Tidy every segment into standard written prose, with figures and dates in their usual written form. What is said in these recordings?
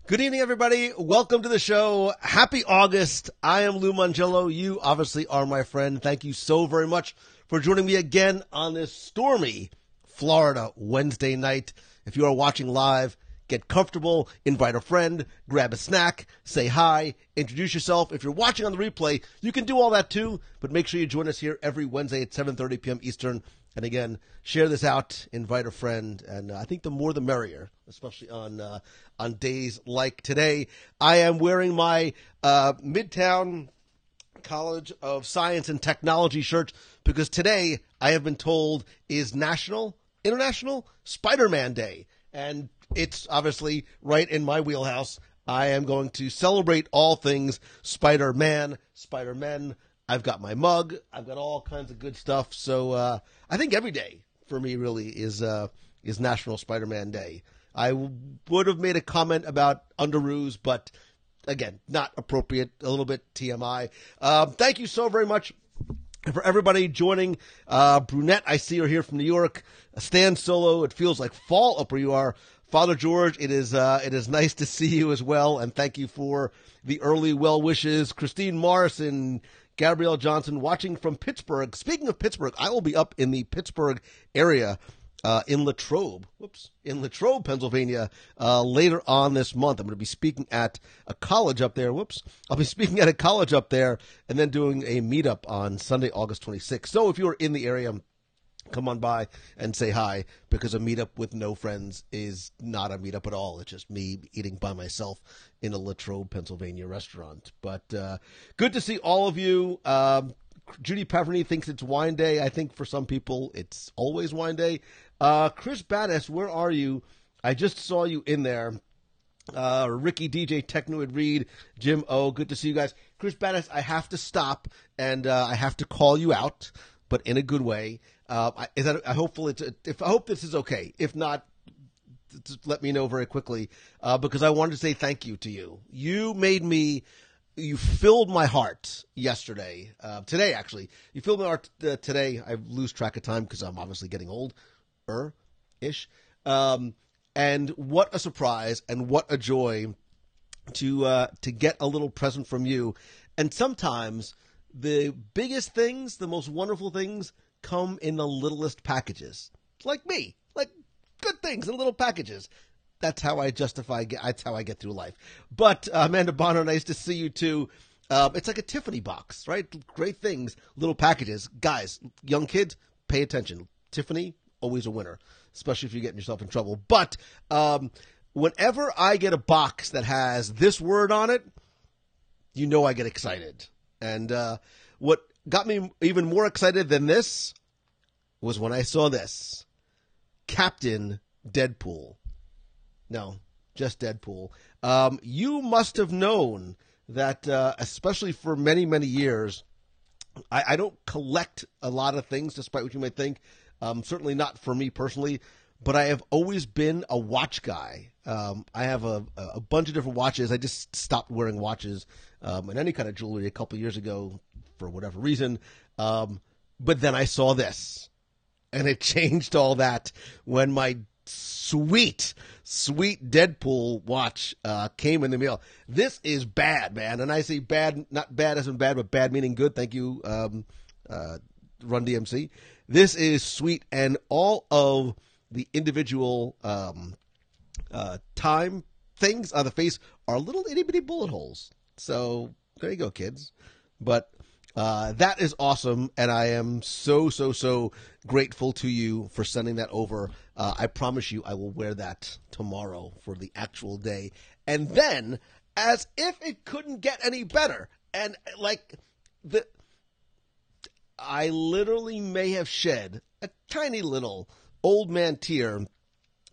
Good evening, everybody. Welcome to the show. Happy August. I am Lou Mongello. You obviously are my friend. Thank you so very much for joining me again on this stormy Florida Wednesday night. If you are watching live, get comfortable, invite a friend, grab a snack, say hi, introduce yourself. If you're watching on the replay, you can do all that too, but make sure you join us here every Wednesday at 7:30 p.m. Eastern. And again, share this out, invite a friend, and I think the more the merrier, especially on days like today. I am wearing my Midtown College of Science and Technology shirt because today, I have been told, is International Spider-Man Day. And it's obviously right in my wheelhouse. I am going to celebrate all things Spider-Man, Spider-Men. I've got my mug. I've got all kinds of good stuff. So I think every day for me really is National Spider-Man Day. I would have made a comment about underoos, but again, not appropriate. A little bit TMI. Thank you so very much for everybody joining. Brunette, I see her here from New York. Stan Solo, it feels like fall up where you are. Father George, it is nice to see you as well, and thank you for the early well wishes. Christine Morrison, Gabrielle Johnson, watching from Pittsburgh. Speaking of Pittsburgh, I will be up in the Pittsburgh area in Latrobe, Pennsylvania, later on this month. I'm going to be speaking at a college up there. I'll be speaking at a college up there and then doing a meetup on Sunday, August 26th. So if you're in the area, come on by and say hi, because a meetup with no friends is not a meetup at all. It's just me eating by myself in a Latrobe, Pennsylvania restaurant. But good to see all of you. Judy Paverney thinks it's wine day. I think for some people it's always wine day. Chris Battis, where are you? I just saw you in there. Ricky DJ, Technoid Reed, Jim O, good to see you guys. Chris Battis, I have to stop and I have to call you out, but in a good way. I hope this is okay. If not, just let me know very quickly, because I wanted to say thank you to you. You filled my heart yesterday. Today, actually. You filled my heart today. I lose track of time because I'm obviously getting old-ish. And what a surprise and what a joy to get a little present from you. And sometimes the biggest things, the most wonderful things, come in the littlest packages. Like me. Like good things in little packages. That's how I that's how I get through life. But Amanda Bonner, nice to see you too. It's like a Tiffany box, right? Great things, little packages. Guys, young kids, pay attention. Tiffany, always a winner, especially if you're getting yourself in trouble. But whenever I get a box that has this word on it, you know I get excited. And what got me even more excited than this was when I saw this. Captain Deadpool. No, just Deadpool. You must have known that, especially for many, many years, I don't collect a lot of things, despite what you might think. Certainly not for me personally, but I have always been a watch guy. I have a bunch of different watches. I just stopped wearing watches and any kind of jewelry a couple years ago for whatever reason. But then I saw this, and it changed all that when my sweet Deadpool watch came in the mail. This is bad, man. And I say bad, not bad as in bad, but bad meaning good. Thank you, Run DMC. This is sweet, and all of the individual time things on the face are little itty-bitty bullet holes. So there you go, kids. But that is awesome, and I am so grateful to you for sending that over. I promise you I will wear that tomorrow for the actual day. And then, as if it couldn't get any better, and I literally may have shed a tiny little old man tear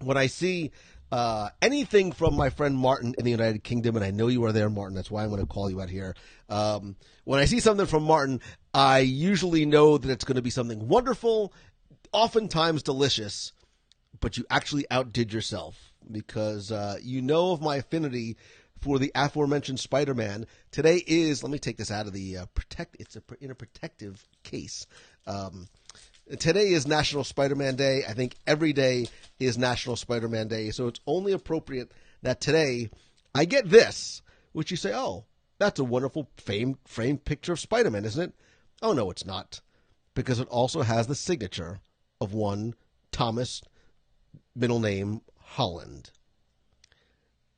when I see anything from my friend Martin in the United Kingdom, and I know you are there, Martin. That's why I'm going to call you out here. When I see something from Martin, I usually know that it's going to be something wonderful, oftentimes delicious, but you actually outdid yourself because you know of my affinity for the aforementioned Spider-Man. Today is, let me take this out of the in a protective case. Today is National Spider-Man Day. I think every day is National Spider-Man Day, so it's only appropriate that today I get this, which you say, oh, that's a wonderful framed picture of Spider-Man, isn't it? Oh, no, it's not. Because it also has the signature of one Thomas, middle name Holland.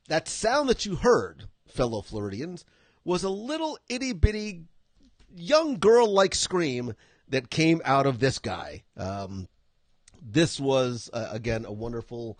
That sound that you heard, fellow Floridians, was a little itty-bitty young girl-like scream that came out of this guy. This was, again, a wonderful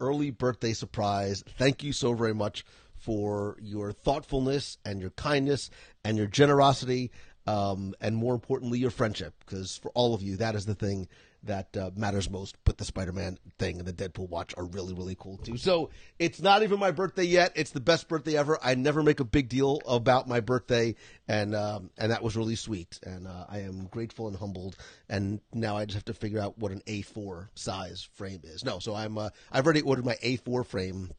early birthday surprise. Thank you so very much for your thoughtfulness and your kindness and your generosity, and more importantly, your friendship. Because for all of you, that is the thing that matters most. But the Spider-Man thing and the Deadpool watch are really, really cool too. So it's not even my birthday yet. It's the best birthday ever. I never make a big deal about my birthday, and that was really sweet. And I am grateful and humbled. And now I just have to figure out what an A4 size frame is. No, so I've already ordered my A4 frame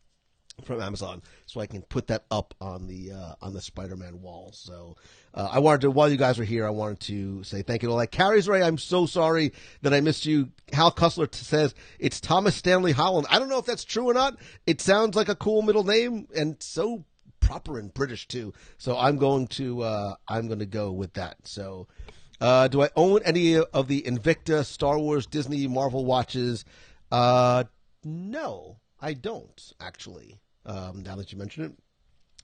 from Amazon, so I can put that up on the Spider-Man wall. So I wanted to, while you guys were here, I wanted to say thank you to all that. Carrie's right. I'm so sorry that I missed you. Hal Cussler says it's Thomas Stanley Holland. I don't know if that's true or not. It sounds like a cool middle name and so proper and British too. So I'm going to go with that. So do I own any of the Invicta, Star Wars, Disney, Marvel watches? No, I don't actually. Now that you mention it,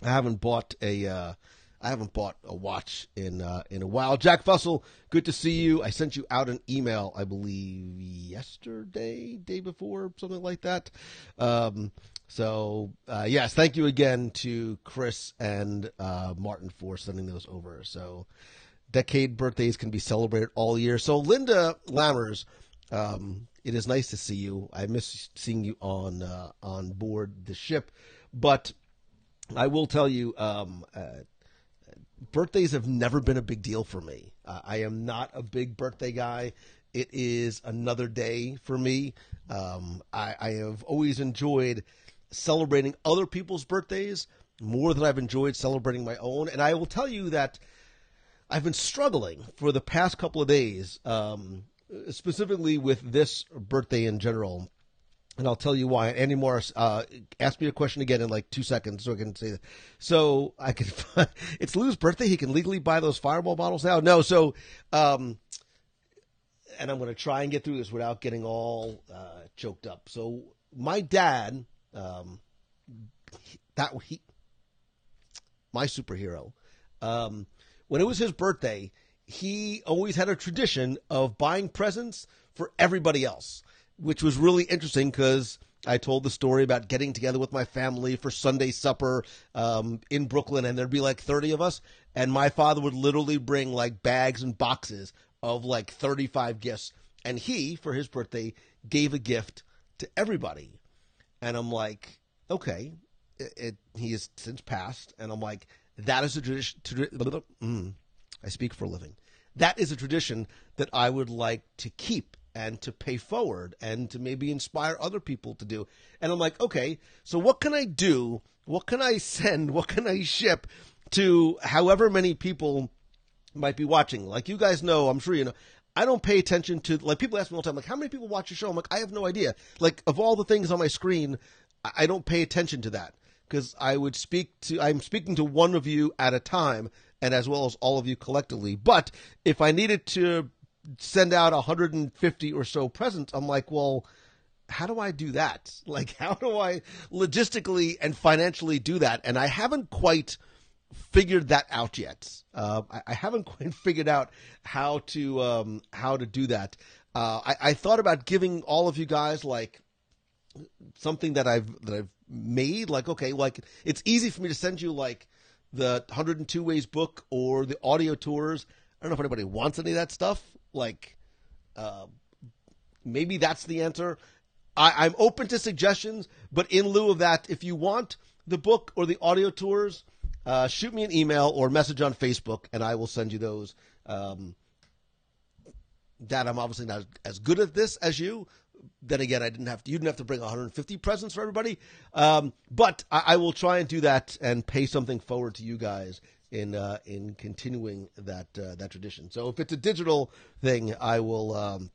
I haven't bought a watch in a while. Jack Fussell, good to see you. I sent you out an email, I believe yesterday, day before, something like that. Yes, thank you again to Chris and Martin for sending those over. So, decade birthdays can be celebrated all year. So, Linda Lammers, it is nice to see you. I miss seeing you on board the ship, but I will tell you, birthdays have never been a big deal for me. I am not a big birthday guy. It is another day for me. I have always enjoyed celebrating other people's birthdays more than I've enjoyed celebrating my own. And I will tell you that I've been struggling for the past couple of days, specifically with this birthday in general, and I'll tell you why. Andy Morris, ask me a question again in like 2 seconds so I can say that. So I can, it's Lou's birthday. He can legally buy those Fireball bottles now. No, so, and I'm going to try and get through this without getting all choked up. So my dad, my superhero, when it was his birthday, he always had a tradition of buying presents for everybody else, which was really interesting because I told the story about getting together with my family for Sunday supper in Brooklyn, and there'd be like 30 of us, and my father would literally bring like bags and boxes of like 35 gifts, and he, for his birthday, gave a gift to everybody. And I'm like, okay, he has since passed, and I'm like, that is a tradition. I speak for a living. That is a tradition that I would like to keep and to pay forward and to maybe inspire other people to do. And I'm like, okay, so what can I do? What can I send? What can I ship to however many people might be watching? Like you guys know, I'm sure you know, I don't pay attention to, like people ask me all the time, like how many people watch your show? I'm like, I have no idea. Like of all the things on my screen, I don't pay attention to that because I'm speaking to one of you at a time, and as well as all of you collectively. But if I needed to send out 150 or so presents, I'm like, well, how do I do that? Like, how do I logistically and financially do that? And I haven't quite figured that out yet. I haven't quite figured out how to do that. I thought about giving all of you guys like something that I've made. Like, okay, like it's easy for me to send you like the 102 Ways book or the audio tours. I don't know if anybody wants any of that stuff. Like, maybe that's the answer. I'm open to suggestions, but in lieu of that, if you want the book or the audio tours, shoot me an email or message on Facebook, and I will send you those. That I'm obviously not as good at this as you. Then again, you didn't have to bring 150 presents for everybody. But I will try and do that and pay something forward to you guys in continuing that tradition. So if it's a digital thing, I will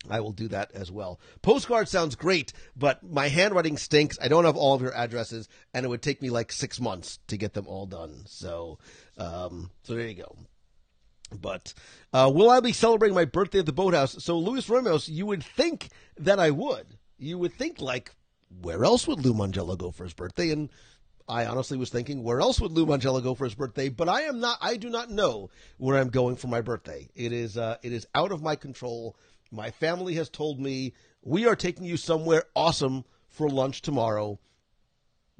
I will do that as well. Postcard sounds great, but my handwriting stinks. I don't have all of your addresses, and it would take me like 6 months to get them all done. So there you go. But will I be celebrating my birthday at the Boathouse? So, Luis Ramos, you would think that I would. You would think, like, where else would Lou Mongello go for his birthday? And I honestly was thinking, where else would Lou Mongello go for his birthday? But I do not know where I'm going for my birthday. It is out of my control. My family has told me, we are taking you somewhere awesome for lunch tomorrow.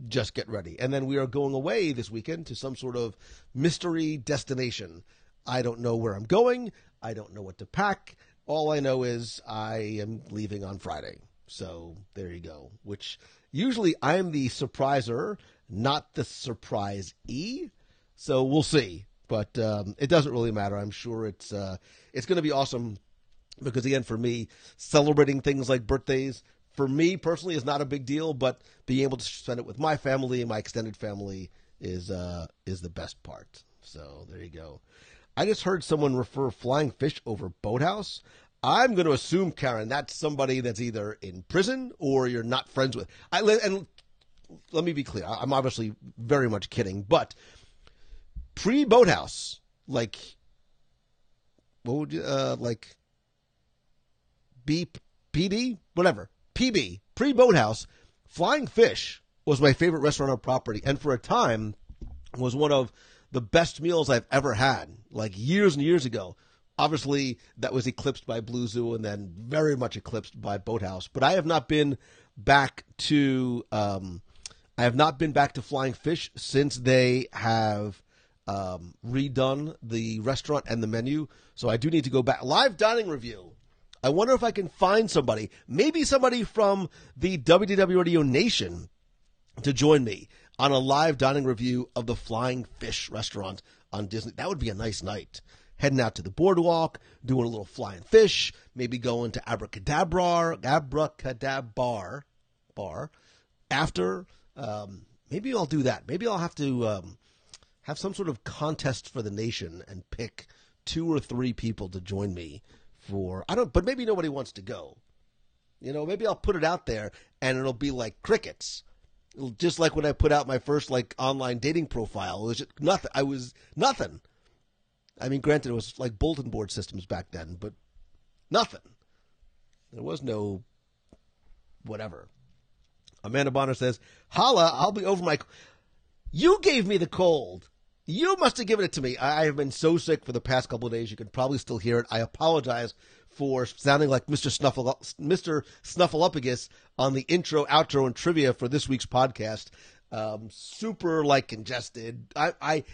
Just get ready. And then we are going away this weekend to some sort of mystery destination. I don't know where I'm going. I don't know what to pack. All I know is I am leaving on Friday. So there you go. Which usually I'm the surpriser, not the surprise-e. So we'll see. But it doesn't really matter. I'm sure it's going to be awesome. Because, again, for me, celebrating things like birthdays, for me personally, is not a big deal. But being able to spend it with my family and my extended family is the best part. So there you go. I just heard someone refer Flying Fish over Boathouse. I'm going to assume, Karen, that's somebody that's either in prison or you're not friends with. And let me be clear. I'm obviously very much kidding. But pre-Boathouse, like, what would you, like... PD, whatever, PB, pre-Boathouse, Flying Fish was my favorite restaurant on property, and for a time was one of the best meals I've ever had, like years and years ago. Obviously, that was eclipsed by Blue Zoo and then very much eclipsed by Boathouse. But I have not been back to Flying Fish since they have redone the restaurant and the menu. So I do need to go back. Live dining review. I wonder if I can find somebody, maybe somebody from the WDW Radio Nation, to join me on a live dining review of the Flying Fish restaurant on Disney. That would be a nice night. Heading out to the boardwalk, doing a little flying fish, maybe going to Abracadabra bar after. Maybe I'll do that. Maybe I'll have to have some sort of contest for the nation and pick 2 or 3 people to join me. But maybe nobody wants to go. You know, maybe I'll put it out there and it'll be like crickets. Just like when I put out my first like online dating profile. It was just nothing. I was nothing. I mean, granted, it was like bulletin board systems back then, but nothing. There was no whatever. Amanda Bonner says, holla, I'll be over my... You gave me the cold. You must have given it to me. I have been so sick for the past couple of days. You can probably still hear it. I apologize for sounding like Mr. Snuffleupagus on the intro, outro, and trivia for this week's podcast. Super, like, congested. I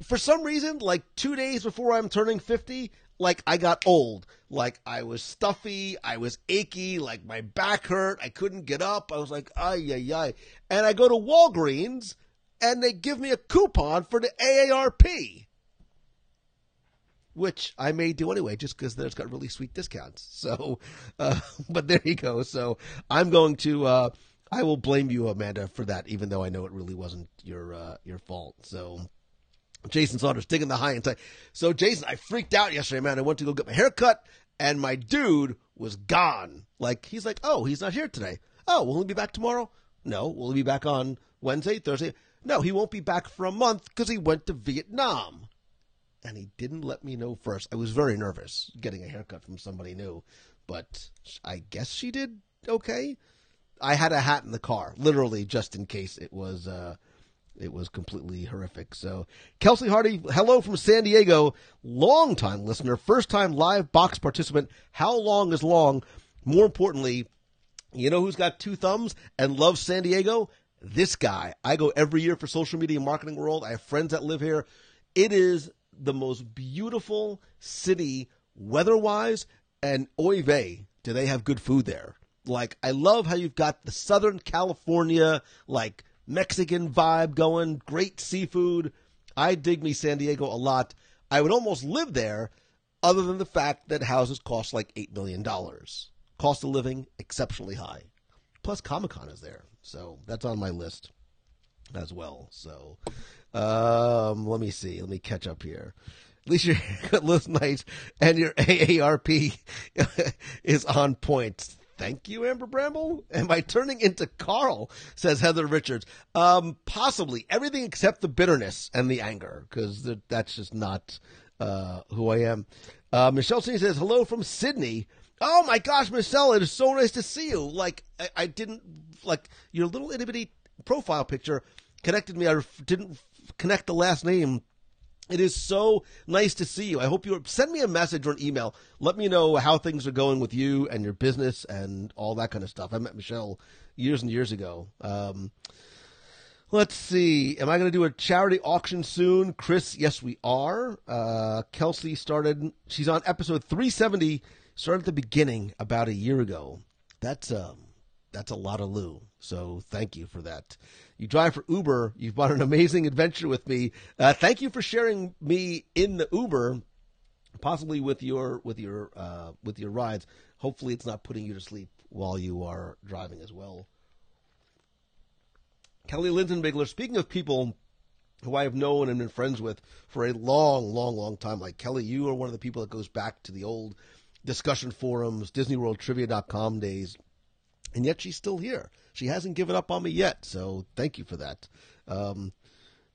for some reason, like 2 days before I'm turning 50, like I got old. Like I was stuffy. I was achy. Like my back hurt. I couldn't get up. I was like, ay, ay, ay. And I go to Walgreens, and they give me a coupon for the AARP, which I may do anyway, just because there's got really sweet discounts. So, but there you go. So I'm going to, I will blame you, Amanda, for that, even though I know it really wasn't your fault. So Jason Saunders digging the high inside. So Jason, I freaked out yesterday, man. I went to go get my hair cut, and my dude was gone. Like, he's like, oh, he's not here today. Oh, will he be back tomorrow? No. Will he be back on Wednesday, Thursday? No, he won't be back for a month because he went to Vietnam. And he didn't let me know first. I was very nervous getting a haircut from somebody new, but I guess she did okay. I had a hat in the car, literally just in case it was completely horrific. So Kelsey Hardy, hello from San Diego, long-time listener, first-time live box participant. How long is long? More importantly, you know who's got 2 thumbs and loves San Diego? This guy. I go every year for Social Media Marketing World. I have friends that live here. It is the most beautiful city weather-wise, and oy vey, do they have good food there. Like, I love how you've got the Southern California, like, Mexican vibe going, great seafood. I dig me San Diego a lot. I would almost live there, other than the fact that houses cost like $8 million. Cost of living, exceptionally high. Plus, Comic-Con is there. So that's on my list as well. So let me see. Let me catch up here. At least your haircut looks nice, and your AARP is on point. Thank you, Amber Bramble. Am I turning into Carl? Says Heather Richards. Possibly. Everything except the bitterness and the anger, because that's just not who I am. Michelle C says, hello from Sydney. Oh my gosh, Michelle, it is so nice to see you. Like, I didn't, like, your little itty bitty profile picture connected me. I didn't connect the last name. It is so nice to see you. I hope you send me a message or an email. Let me know how things are going with you and your business and all that kind of stuff. I met Michelle years and years ago. Let's see. Am I going to do a charity auction soon? Chris, yes, we are. Kelsey started. She's on episode 370. Started at the beginning about a year ago. That's a lot of Lou. So thank you for that. You drive for Uber. You've bought an amazing adventure with me. Thank you for sharing me in the Uber, possibly with your rides. Hopefully, it's not putting you to sleep while you are driving as well. Kelly Lindenbigler. Speaking of people who I have known and been friends with for a long, long, long time, like Kelly, you are one of the people that goes back to the old discussion forums, DisneyWorldTrivia.com days. And yet she's still here. She hasn't given up on me yet, so thank you for that.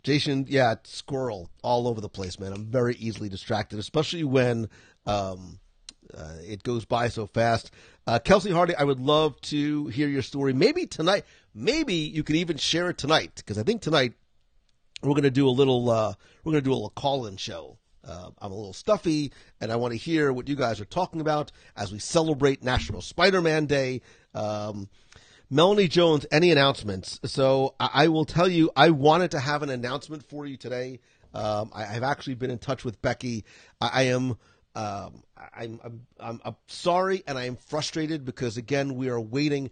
Jason, yeah, squirrel all over the place, man. I'm very easily distracted, especially when it goes by so fast. Kelsey Hardy, I would love to hear your story. Maybe tonight. Maybe you could even share it tonight, because I think tonight we're going to do a little call-in show. I'm a little stuffy, and I want to hear what you guys are talking about as we celebrate National Spider-Man Day. Melanie Jones, any announcements? So I will tell you, I wanted to have an announcement for you today. I've actually been in touch with Becky. I'm sorry, and I am frustrated because, again, we are waiting.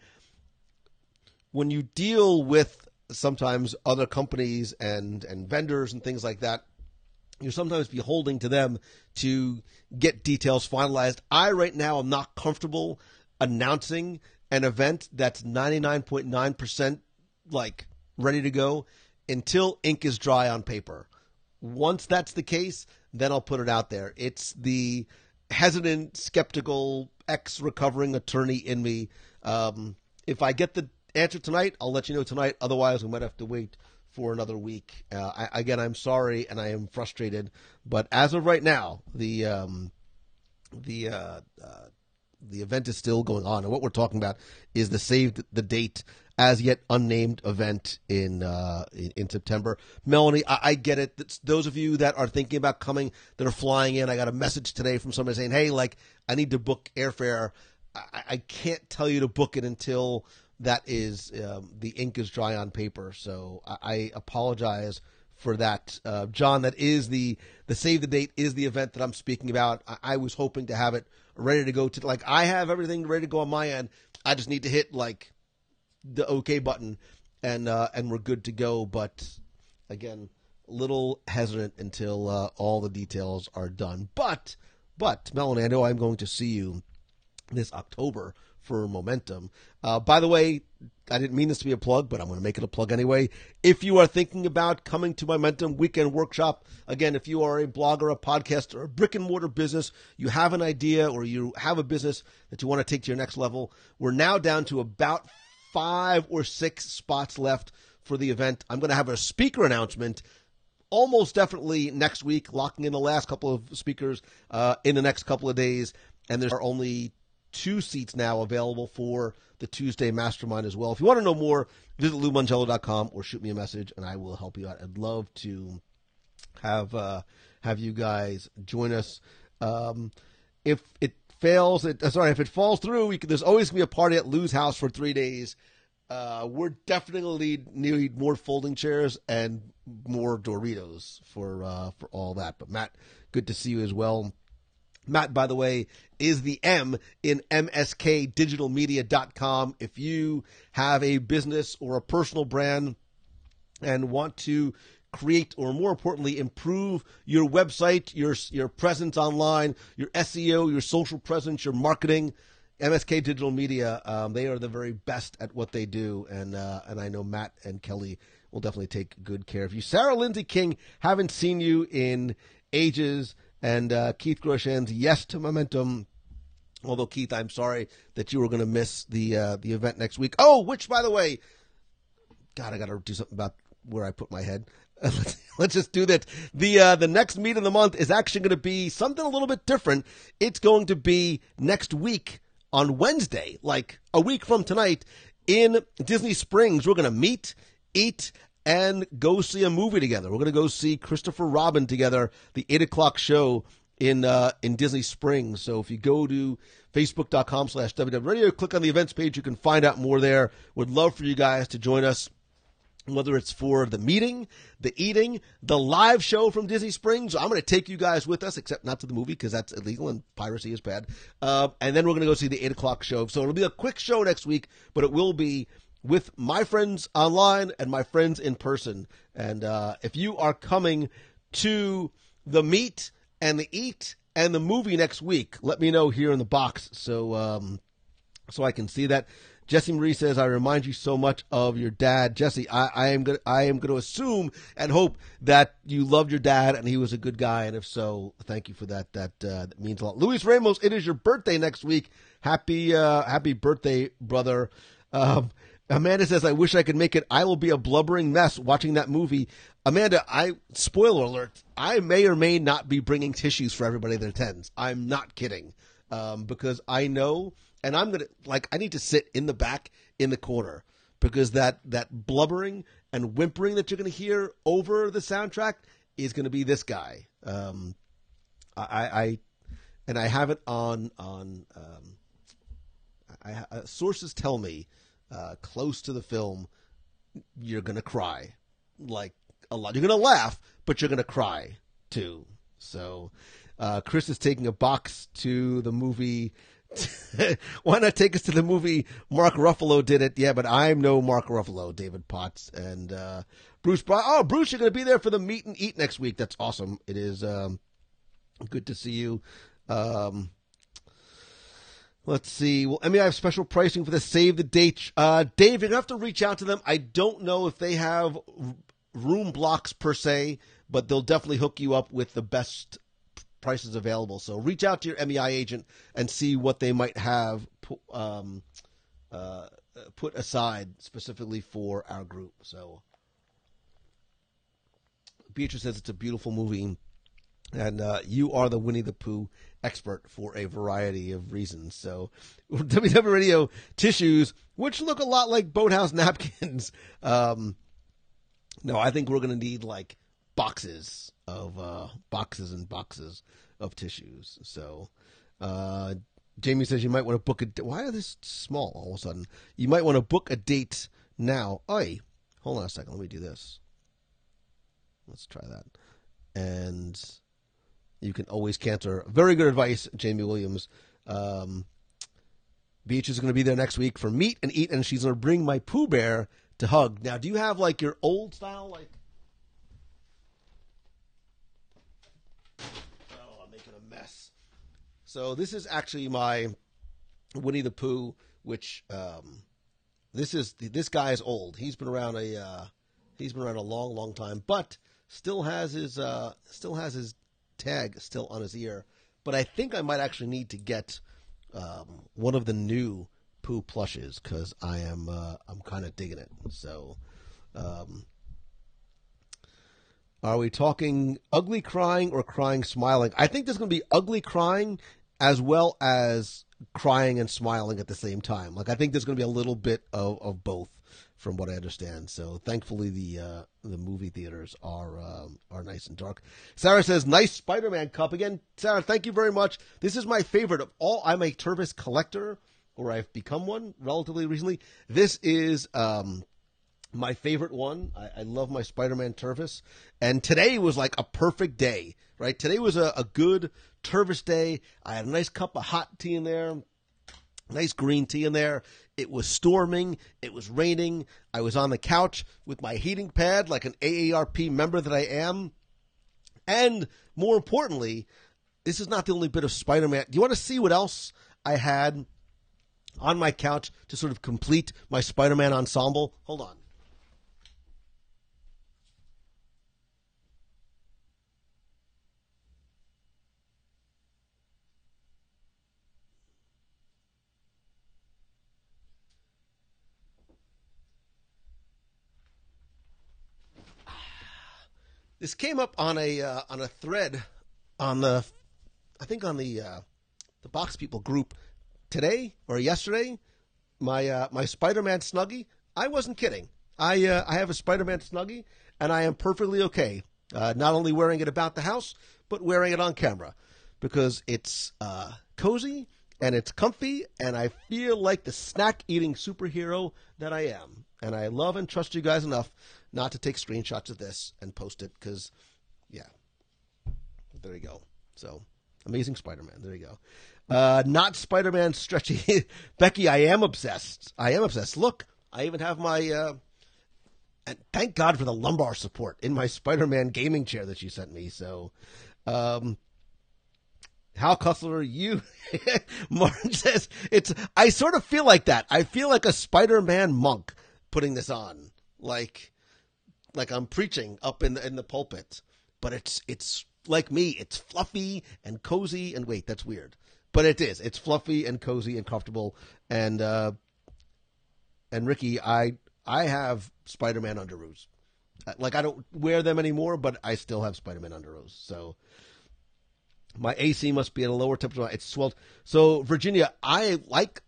When you deal with sometimes other companies and vendors and things like that, you're sometimes beholden to them to get details finalized. I right now am not comfortable announcing an event that's 99.9% like ready to go until ink is dry on paper. Once that's the case, then I'll put it out there. It's the hesitant, skeptical, ex-recovering attorney in me. If I get the answer tonight, I'll let you know tonight. Otherwise, we might have to wait for another week. I'm sorry and I am frustrated, but as of right now, the event is still going on, and what we're talking about is the Save the Date as yet unnamed event in September. Melanie, I get it. It's those of you that are thinking about coming, that are flying in. I got a message today from somebody saying, "Hey, like I need to book airfare." I can't tell you to book it until that is the ink is dry on paper. So I apologize for that, John. That is the Save the Date is the event that I'm speaking about. I was hoping to have it ready to go to, like, I have everything ready to go on my end. I just need to hit like the OK button and we're good to go. But again, a little hesitant until all the details are done. But Melanie, I know I'm going to see you this October for Momentum. By the way, I didn't mean this to be a plug, but I'm going to make it a plug anyway. If you are thinking about coming to Momentum Weekend Workshop, again, if you are a blogger, a podcaster, a brick and mortar business, you have an idea or you have a business that you want to take to your next level, we're now down to about 5 or 6 spots left for the event. I'm going to have a speaker announcement almost definitely next week, locking in the last couple of speakers in the next couple of days, and there are only 2 seats now available for the Tuesday Mastermind as well. If you want to know more, visit LouMongello.com or shoot me a message, and I will help you out. I'd love to have you guys join us. If it falls through, there's always going to be a party at Lou's house for 3 days. We're definitely need more folding chairs and more Doritos for all that. But Matt, good to see you as well. Matt, by the way, is the M in mskdigitalmedia.com. If you have a business or a personal brand and want to create, or more importantly, improve your website, your presence online, your SEO, your social presence, your marketing, MSK Digital Media, they are the very best at what they do, and I know Matt and Kelly will definitely take good care of you. Sarah Lindsay King, haven't seen you in ages. And Keith Grosjean's yes to momentum. Although, Keith, I'm sorry that you were going to miss the event next week. Oh, which, by the way, God, I got to do something about where I put my head. Let's just do that. The next meet of the month is actually going to be something a little bit different. It's going to be next week on Wednesday, like a week from tonight, in Disney Springs. We're going to meet, eat, and go see a movie together. We're going to go see Christopher Robin together, the 8 o'clock show in Disney Springs. So if you go to facebook.com/WDW Radio, click on the events page, you can find out more there. Would love for you guys to join us, whether it's for the meeting, the eating, the live show from Disney Springs. I'm going to take you guys with us, except not to the movie because that's illegal and piracy is bad. And then we're going to go see the 8 o'clock show. So it'll be a quick show next week, but it will be with my friends online and my friends in person. And if you are coming to the meet and the eat and the movie next week, let me know here in the box so I can see that. Jesse Marie says, I remind you so much of your dad. Jesse, I am going to assume and hope that you loved your dad and he was a good guy. And if so, thank you for that. That means a lot. Luis Ramos, it is your birthday next week. Happy birthday, brother. Amanda says, I wish I could make it. I will be a blubbering mess watching that movie. Amanda, spoiler alert, I may or may not be bringing tissues for everybody that attends. I'm not kidding. Because I know, and I need to sit in the back in the corner because that blubbering and whimpering that you're going to hear over the soundtrack is going to be this guy. I have it on sources tell me, close to the film, you're going to cry like a lot. You're going to laugh, but you're going to cry too. So, Chris is taking a box to the movie. Why not take us to the movie? Mark Ruffalo did it. Yeah, but I'm no Mark Ruffalo, David Potts. And Bruce, Bruce, you're going to be there for the meet and eat next week. That's awesome. It is good to see you. Let's see. Well, I have special pricing for the save the date. Dave, you're going to have to reach out to them. I don't know if they have room blocks per se, but they'll definitely hook you up with the best prices available. So reach out to your MEI agent and see what they might have put aside specifically for our group. So Beatrice says it's a beautiful movie, and you are the Winnie the Pooh expert for a variety of reasons. So WDW Radio tissues, which look a lot like boathouse napkins. No, I think we're going to need like boxes and boxes of tissues. So, Jamie says you might want to book why are this small all of a sudden? You might want to book a date now. Oi, hold on a second. Let me do this. Let's try that. And you can always cancel. Very good advice, Jamie Williams. Beach is going to be there next week for meet and eat, and she's going to bring my Pooh Bear to hug. Now, do you have like your old style, like? So this is actually my Winnie the Pooh, which this guy is old. He's been around a long, long time, but still has his tag still on his ear. But I think I might actually need to get one of the new Pooh plushes because I'm kind of digging it. So, are we talking ugly crying or crying smiling? I think there's going to be ugly crying as well as crying and smiling at the same time. Like I think there's going to be a little bit of both, from what I understand. So thankfully the movie theaters are nice and dark. Sarah says, nice Spider-Man cup. Again, Sarah, thank you very much. This is my favorite of all. I'm a Tervis collector, or I've become one relatively recently. This is my favorite one. I love my Spider-Man Tervis. And today was like a perfect day, right? Today was a good Tervis day. I had a nice cup of hot tea in there, nice green tea in there. It was storming. It was raining. I was on the couch with my heating pad like an AARP member that I am. And more importantly, this is not the only bit of Spider-Man. Do you want to see what else I had on my couch to sort of complete my Spider-Man ensemble? Hold on. This came up on a thread on the Box People group today or yesterday. My Spider-Man Snuggie. I wasn't kidding. I have a Spider-Man Snuggie, and I am perfectly okay. Not only wearing it about the house, but wearing it on camera because it's cozy and it's comfy, and I feel like the snack-eating superhero that I am. And I love and trust you guys enough not to take screenshots of this and post it because, yeah. There you go. So, Amazing Spider-Man. There you go. Not Spider-Man stretchy. Becky, I am obsessed. Look, I even have my... and thank God for the lumbar support in my Spider-Man gaming chair that you sent me. So, Hal Cussler, you... Martin says, I sort of feel like that. I feel like a Spider-Man monk putting this on. Like I'm preaching up in the pulpit. But it's like me. It's fluffy and cozy. And wait, that's weird. But it is. It's fluffy and cozy and comfortable. And Ricky, I have Spider-Man underoos. Like, I don't wear them anymore, but I still have Spider-Man underoos. So my AC must be at a lower temperature. It's swelled. So Virginia, I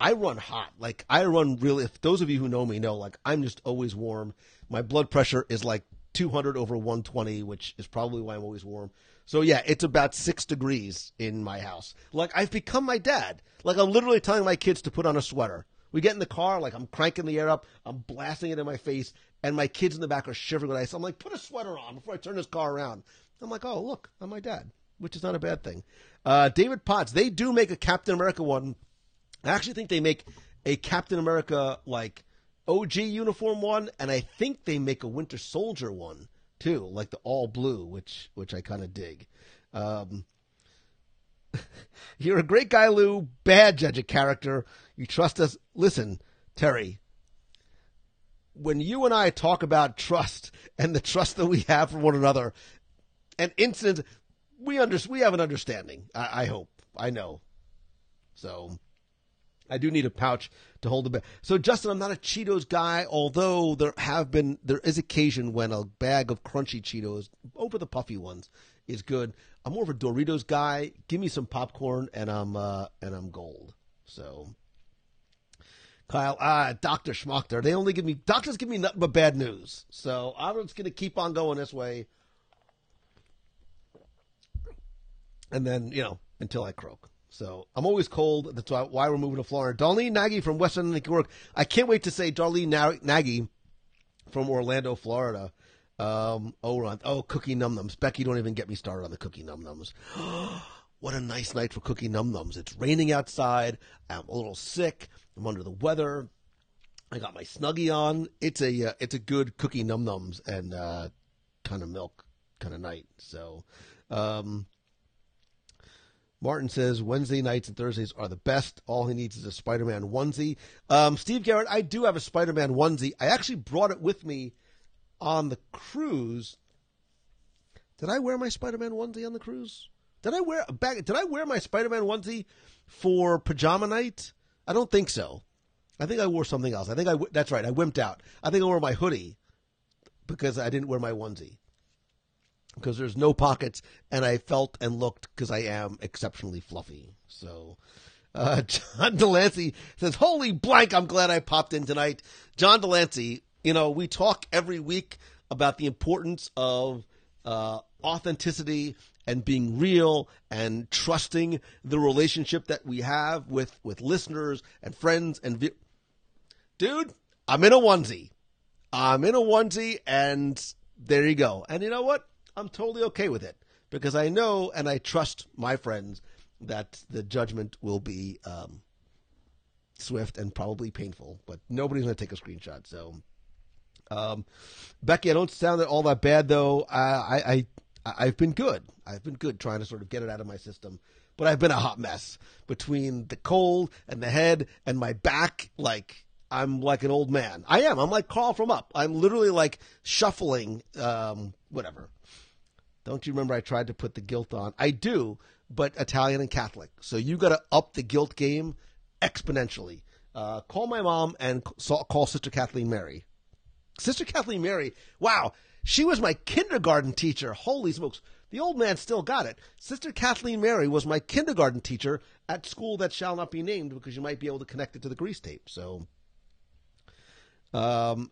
run hot. Like, I run really. If those of you who know me know, like, I'm just always warm. My blood pressure is like 200 over 120, which is probably why I'm always warm. So yeah, it's about 6 degrees in my house. Like, I've become my dad. Like, I'm literally telling my kids to put on a sweater. We get in the car, like, I'm cranking the air up, I'm blasting it in my face, and my kids in the back are shivering with ice. I'm like, put a sweater on before I turn this car around. I'm like, oh, look, I'm my dad, which is not a bad thing. David Potts, they do make a Captain America one. I actually think they make a Captain America, like, OG uniform one, and I think they make a Winter Soldier one, too, like the all blue, which I kind of dig. You're a great guy, Lou. Bad judge of character. You trust us. Listen, Terry, when you and I talk about trust and the trust that we have for one another and incidents, we have an understanding. I hope. I know. So I do need a pouch to hold the bag. So, Justin, I'm not a Cheetos guy, although there is occasion when a bag of crunchy Cheetos, over the puffy ones, is good. I'm more of a Doritos guy. Give me some popcorn, and I'm gold. So, Kyle, Dr. Schmochter, doctors give me nothing but bad news. So I'm just going to keep on going this way. And then, until I croak. So I'm always cold. That's why we're moving to Florida. Darlene Nagy from Western New York. I can't wait to say Darlene Nagy from Orlando, Florida. Cookie Num Nums. Becky, don't even get me started on the Cookie Num Nums. What a nice night for Cookie Num Nums. It's raining outside. I'm a little sick. I'm under the weather. I got my Snuggie on. It's a good Cookie Num Nums and kind of milk kind of night. So, Martin says Wednesday nights and Thursdays are the best. All he needs is a Spider-Man onesie. Steve Garrett, I do have a Spider-Man onesie. I actually brought it with me on the cruise. Did I wear my Spider-Man onesie on the cruise? Did I wear my Spider-Man onesie for pajama night? I don't think so. I think I wore something else. That's right. I wimped out. I think I wore my hoodie because I didn't wear my onesie. Because there's no pockets, and I felt and looked because I am exceptionally fluffy. So, John Delancey says, holy blank, I'm glad I popped in tonight. John Delancey, we talk every week about the importance of authenticity and being real and trusting the relationship that we have with listeners and friends. Dude, I'm in a onesie. And there you go. And you know what? I'm totally okay with it because I know and I trust my friends that the judgment will be swift and probably painful, but nobody's going to take a screenshot. So, Becky, I don't sound all that bad though. I've been good. I've been good trying to sort of get it out of my system, but I've been a hot mess between the cold and the head and my back. Like, I'm like an old man. I am. I'm like Carl from Up. I'm literally like shuffling, whatever. Don't you remember I tried to put the guilt on? I do, but Italian and Catholic. So you got to up the guilt game exponentially. Call my mom and call Sister Kathleen Mary. Sister Kathleen Mary, wow. She was my kindergarten teacher. Holy smokes. The old man still got it. Sister Kathleen Mary was my kindergarten teacher at school that shall not be named because you might be able to connect it to the grease tape. So, oh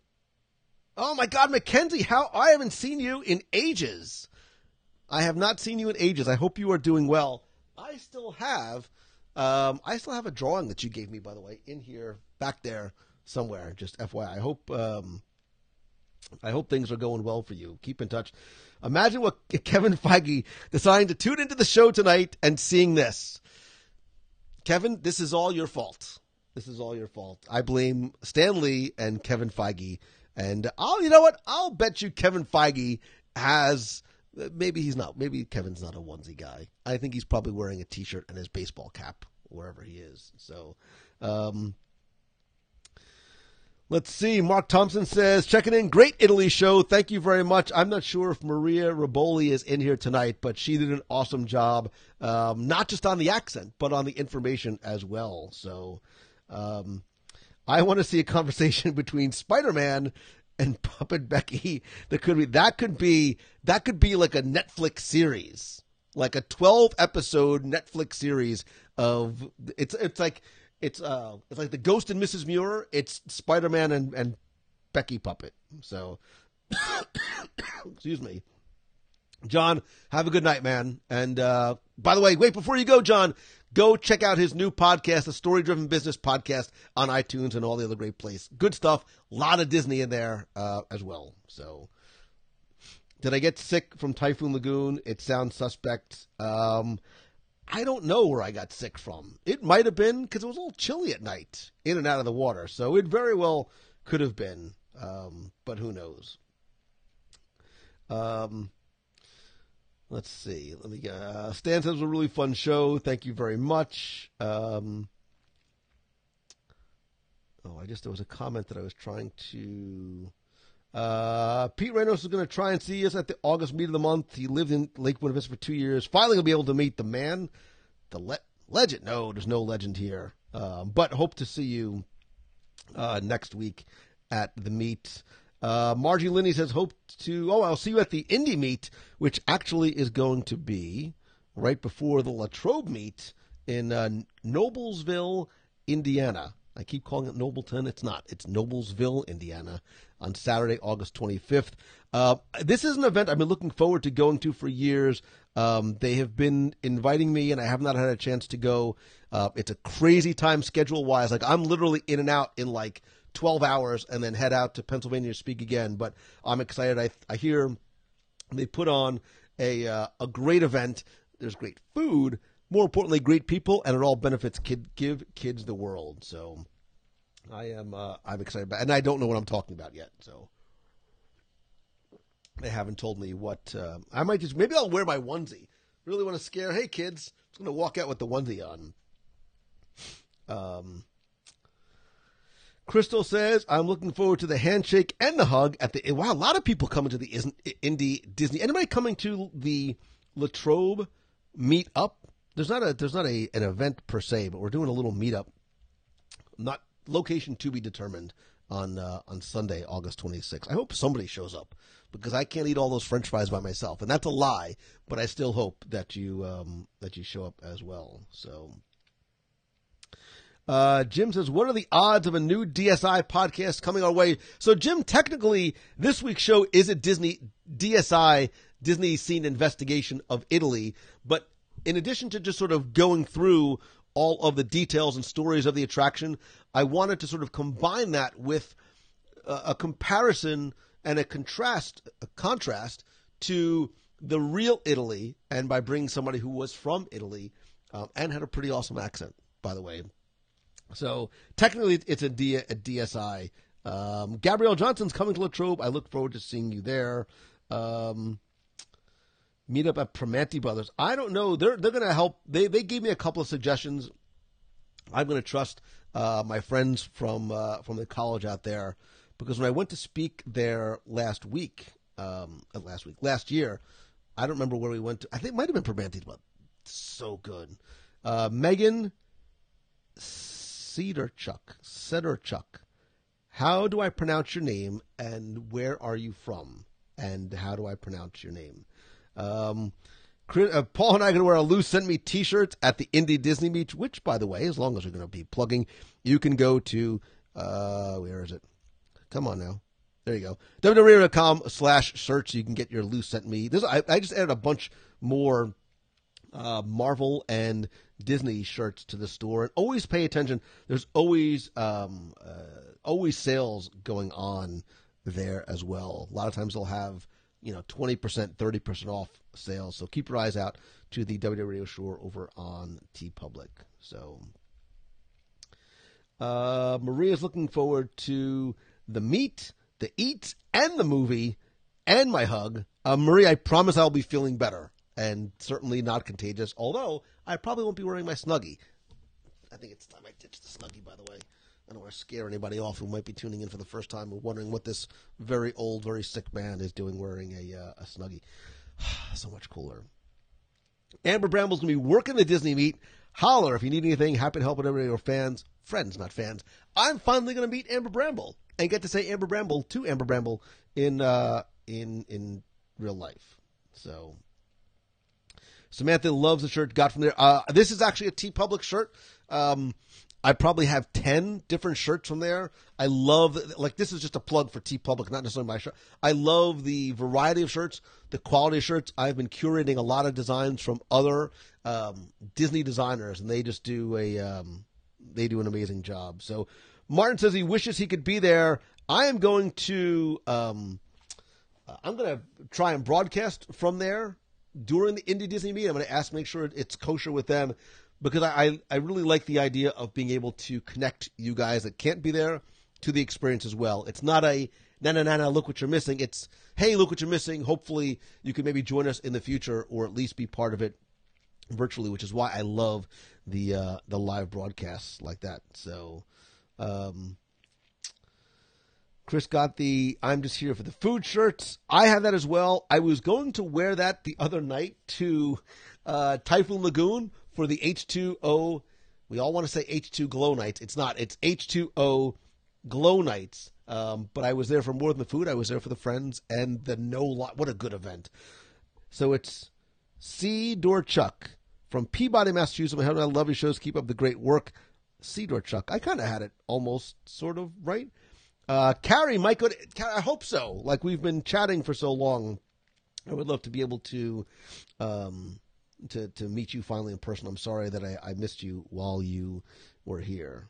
my God, Mackenzie, I haven't seen you in ages. I have not seen you in ages. I hope you are doing well. I still have a drawing that you gave me, by the way, in here, back there somewhere. Just FYI. I hope things are going well for you. Keep in touch. Imagine what Kevin Feige deciding to tune into the show tonight and seeing this. Kevin, this is all your fault. This is all your fault. I blame Stan Lee and Kevin Feige. And you know what? I'll bet you Kevin Feige has, maybe Kevin's not a onesie guy. I think he's probably wearing a t-shirt and his baseball cap wherever he is. So, let's see. Mark Thompson says, checking in. Great Italy show. Thank you very much. I'm not sure if Maria Riboli is in here tonight, but she did an awesome job, not just on the accent, but on the information as well. So I want to see a conversation between Spider-Man and Puppet Becky. That could be like a Netflix series, like a 12-episode Netflix series of it's like the Ghost and Mrs. Muir. It's Spider-Man and Becky Puppet. So, excuse me. John, have a good night, man. And by the way, wait, before you go, John, go check out his new podcast, the Story Driven Business Podcast, on iTunes and all the other great places. Good stuff. A lot of Disney in there as well. So, did I get sick from Typhoon Lagoon? It sounds suspect. I don't know where I got sick from. It might have been because it was a little chilly at night, in and out of the water. So it very well could have been, but who knows? Let's see. Stan says it was a really fun show. Thank you very much. There was a comment that I was trying to. Pete Reynolds is going to try and see us at the August meet of the month. He lived in Lake Buena Vista for 2 years. Finally, will be able to meet the man, the legend. No, there's no legend here. But hope to see you next week at the meet. Margie Linney says, I'll see you at the Indie meet, which actually is going to be right before the Latrobe meet in Noblesville, Indiana. I keep calling it Nobleton. It's not. It's Noblesville, Indiana, on Saturday, August 25th. This is an event I've been looking forward to going to for years. They have been inviting me, and I have not had a chance to go. It's a crazy time schedule-wise. Like, I'm literally in and out in, 12 hours and then head out to Pennsylvania to speak again. But I'm excited. I hear they put on a great event. There's great food. More importantly, great people, and it all benefits give kids the world. So I'm excited about it. And I don't know what I'm talking about yet. So they haven't told me what. I might maybe I'll wear my onesie. Really want to scare, hey kids, I'm just going to walk out with the onesie on. Crystal says, I'm looking forward to the handshake and the hug at the. Wow, a lot of people coming to the Indie Disney. Anybody coming to the Latrobe meetup? There's not an event per se, but we're doing a little meetup. Not location to be determined on Sunday, August 26th. I hope somebody shows up because I can't eat all those French fries by myself, and that's a lie. But I still hope that you show up as well. So, Jim says, what are the odds of a new DSI podcast coming our way? So, Jim, technically, this week's show is a Disney Scene Investigation of Italy, but in addition to just sort of going through all of the details and stories of the attraction, I wanted to sort of combine that with a comparison and a contrast to the real Italy, and by bringing somebody who was from Italy and had a pretty awesome accent, by the way. So technically it's a DSI. Gabrielle Johnson's coming to Latrobe. I look forward to seeing you there. Meet up at Primanti Brothers. I don't know. They're going to help. They gave me a couple of suggestions. I'm going to trust my friends from the college out there, because when I went to speak there last year, I don't remember where we went to. I think it might have been Primanti, but so good. Megan Sederchuk. How do I pronounce your name, and where are you from? and how do I pronounce your name? Paul and I are going to wear a Lou Sent Me t-shirts at the Indie Disney Meet, which, by the way, as long as we're going to be plugging, you can go to, where is it? Come on now. There you go. WDW.com/search. You can get your Lou Sent Me. I just added a bunch more Marvel and Disney shirts to the store. And always pay attention. There's always sales going on there as well. A lot of times they'll have 20%, 30% off sales. So keep your eyes out to the WDW Radio store over on TeePublic. So Maria's looking forward to the meet, the eat, and the movie, and my hug. Maria, I promise I'll be feeling better and certainly not contagious, although I probably won't be wearing my Snuggie. I think it's time I ditch the Snuggie, by the way. I don't want to scare anybody off who might be tuning in for the first time and wondering what this very old, very sick man is doing wearing a Snuggie. So much cooler. Amber Bramble's going to be working the Disney Meet. Holler if you need anything. Happy to help whatever your fans. Friends, not fans. I'm finally going to meet Amber Bramble and get to say Amber Bramble to Amber Bramble in real life. So Samantha loves the shirt. Got from there. This is actually a TeePublic shirt. I probably have 10 different shirts from there. I love, this is just a plug for TeePublic, not necessarily my shirt. I love the variety of shirts, the quality of shirts. I've been curating a lot of designs from other Disney designers, and they just do an amazing job. So Martin says he wishes he could be there. I am going to, try and broadcast from there during the Indie Disney Meet. I'm going to make sure it's kosher with them, because I really like the idea of being able to connect you guys that can't be there to the experience as well. It's not a, na, look what you're missing. It's, hey, look what you're missing. Hopefully you can maybe join us in the future or at least be part of it virtually, which is why I love the live broadcasts like that. So Chris got the I'm just here for the food shirts. I have that as well. I was going to wear that the other night to Typhoon Lagoon for the H2O. We all want to say H2 Glow Nights. It's not. It's H2O Glow Nights. But I was there for more than the food. I was there for the friends and the what a good event. So it's C. Dorchuk from Peabody, Massachusetts. I love your shows. Keep up the great work. C. Dorchuk. I kind of had it almost sort of right. Carrie might go to, I hope so. Like, we've been chatting for so long. I would love to be able to meet you finally in person. I'm sorry that I missed you while you were here.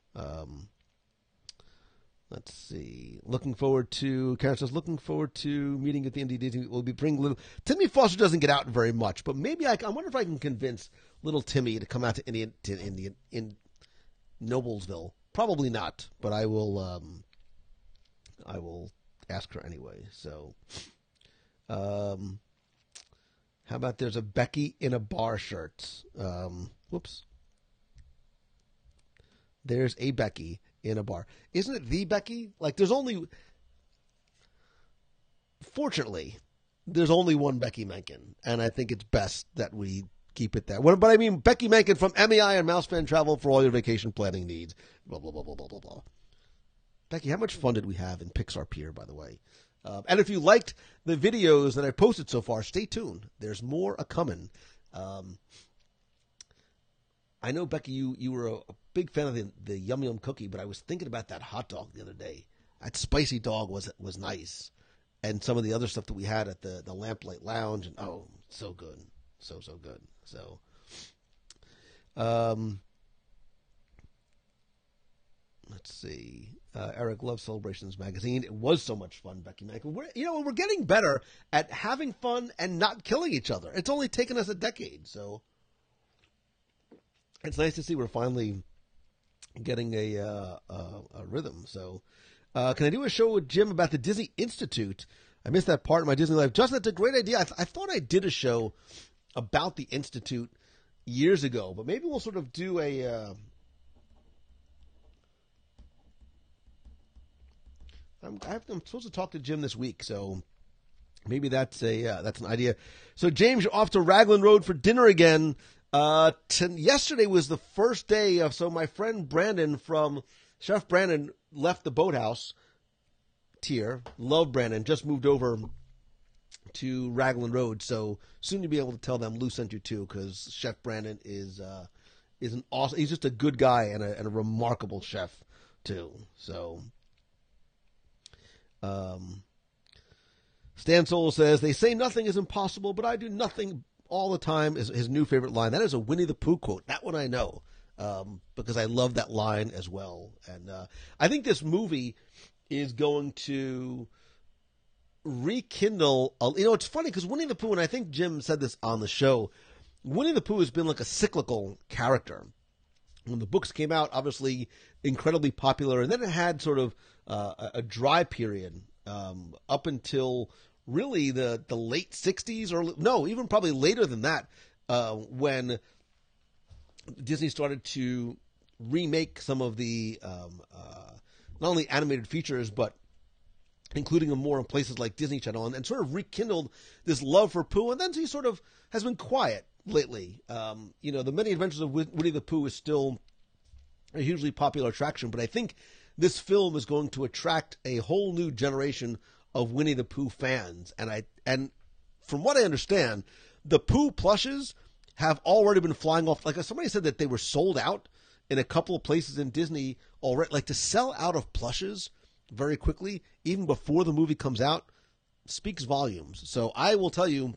Let's see. Karen says, looking forward to meeting at the Indie Disney. We'll be bringing little. Timmy Foster doesn't get out very much, but maybe I wonder if I can convince little Timmy to come out to in Noblesville. Probably not, but I will ask her anyway. So, how about there's a Becky in a bar shirt? Whoops. There's a Becky in a bar. Isn't it the Becky? Like, fortunately, there's only one Becky Menken, and I think it's best that we keep it that way. But I mean, Becky Menken from MEI and Mouse Fan Travel for all your vacation planning needs. Blah, blah, blah, blah, blah, blah, blah. Becky, how much fun did we have in Pixar Pier, by the way? And if you liked the videos that I posted so far, stay tuned. There's more a-coming. I know, Becky, you were a big fan of the Yum Yum cookie, but I was thinking about that hot dog the other day. That spicy dog was nice. And some of the other stuff that we had at the Lamplight Lounge. And oh, so good. So good. So, let's see. Eric loves Celebrations Magazine. It was so much fun, Becky Michael. We're getting better at having fun and not killing each other. It's only taken us a decade, so it's nice to see we're finally getting a rhythm. So, can I do a show with Jim about the Disney Institute? I missed that part of my Disney life. Justin, that's a great idea. I thought I did a show about the Institute years ago, but maybe we'll sort of do a. I'm supposed to talk to Jim this week, so maybe that's an idea. So James, you're off to Raglan Road for dinner again. Yesterday was the first day of. So my friend Chef Brandon left the Boathouse tier. Love Brandon. Just moved over to Raglan Road. So soon you'll be able to tell them Lou sent you too, because Chef Brandon is an awesome. He's just a good guy and a remarkable chef too. So, Stan Solo says they say nothing is impossible, but I do nothing all the time. Is his new favorite line. That is a Winnie the Pooh quote. That one I know. Because I love that line as well. And I think this movie is going to rekindle. It's funny because Winnie the Pooh, and I think Jim said this on the show, Winnie the Pooh has been like a cyclical character. When the books came out, obviously incredibly popular, and then it had sort of a dry period up until really the late 60s, or no, even probably later than that, when Disney started to remake some of the not only animated features, but including them more in places like Disney Channel, and sort of rekindled this love for Pooh. And then he sort of has been quiet lately. The Many Adventures of Winnie the Pooh is still a hugely popular attraction, but I think this film is going to attract a whole new generation of Winnie the Pooh fans. And from what I understand, the Pooh plushes have already been flying off. Like somebody said that they were sold out in a couple of places in Disney already. Like to sell out of plushes very quickly, even before the movie comes out, speaks volumes. So I will tell you,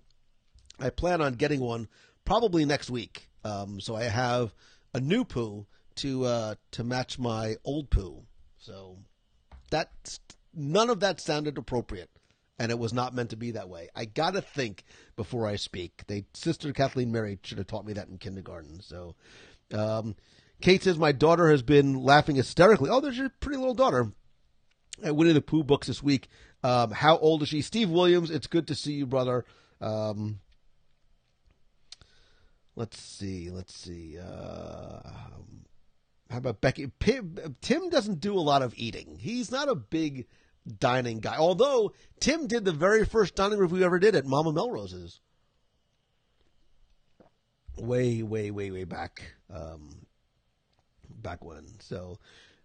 I plan on getting one probably next week. So I have a new Pooh to match my old Pooh. So none of that sounded appropriate. And it was not meant to be that way. I gotta think before I speak. Sister Kathleen Mary should have taught me that in kindergarten. So, Kate says my daughter has been laughing hysterically. Oh, there's your pretty little daughter at Winnie the Pooh books this week. How old is she? Steve Williams, it's good to see you, brother. Let's see. How about Becky? Tim doesn't do a lot of eating. He's not a big dining guy. Although Tim did the very first dining review we ever did at Mama Melrose's. Way back. Back when. So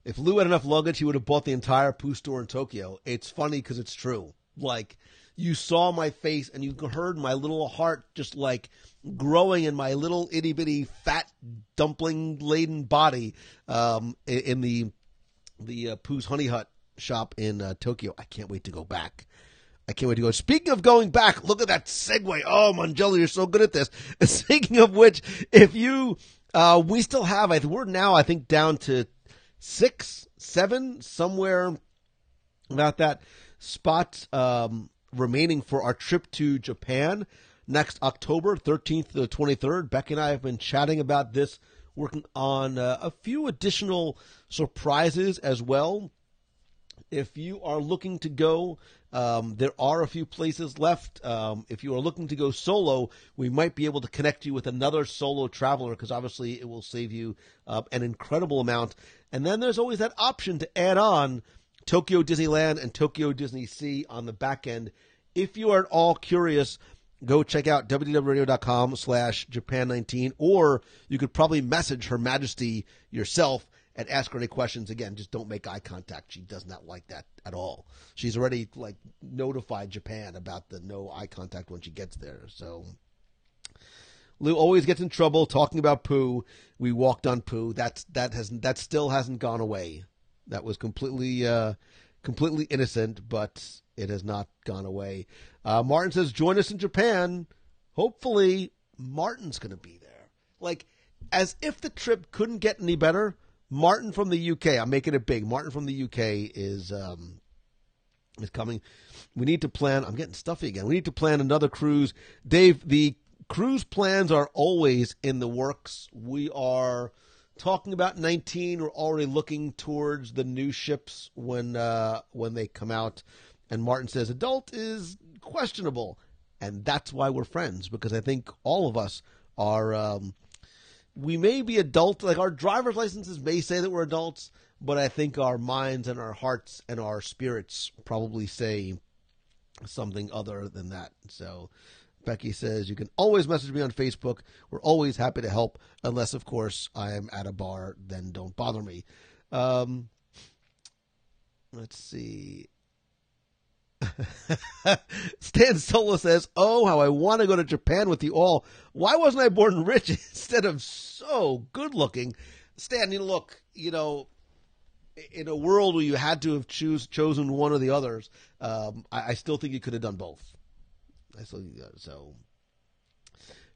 if Lou had enough luggage, he would have bought the entire Pooh store in Tokyo. It's funny because it's true. Like, you saw my face and you heard my little heart just like growing in my little itty bitty fat dumpling laden body in the Pooh's Honey Hut shop in Tokyo. I can't wait to go back. Speaking of going back, look at that segue. Oh, Mongello, you're so good at this. Speaking of which, if you, we still have, we're now, I think, down to 6, 7, somewhere about that spots remaining for our trip to Japan next October 13th to the 23rd. Becky and I have been chatting about this, working on a few additional surprises as well. If you are looking to go, there are a few places left. If you are looking to go solo, we might be able to connect you with another solo traveler because obviously it will save you an incredible amount. And then there's always that option to add on Tokyo Disneyland and Tokyo Disney Sea on the back end. If you are at all curious, go check out WDWRadio.com/Japan19, or you could probably message Her Majesty yourself and ask her any questions. Again, just don't make eye contact. She does not like that at all. She's already notified Japan about the no eye contact when she gets there. So Lou always gets in trouble talking about Pooh. We walked on Pooh. That still hasn't gone away. That was completely innocent, but it has not gone away. Martin says, join us in Japan. Hopefully, Martin's going to be there. Like, as if the trip couldn't get any better, Martin from the UK, I'm making it big. Martin from the UK is coming. We need to plan. I'm getting stuffy again. We need to plan another cruise. Dave, the cruise plans are always in the works. We are talking about 19. We're already looking towards the new ships when they come out. And Martin says adult is questionable, and that's why we're friends, because I think all of us are. We may be adult, like our driver's licenses may say that we're adults, but I think our minds and our hearts and our spirits probably say something other than that. So Becky says, you can always message me on Facebook. We're always happy to help, unless, of course, I am at a bar. Then don't bother me. Let's see. Stan Solo says, "Oh, how I want to go to Japan with you all. Why wasn't I born rich instead of so good looking?" Stan, look, in a world where you had to have chosen one or the others, I still think you could have done both. So.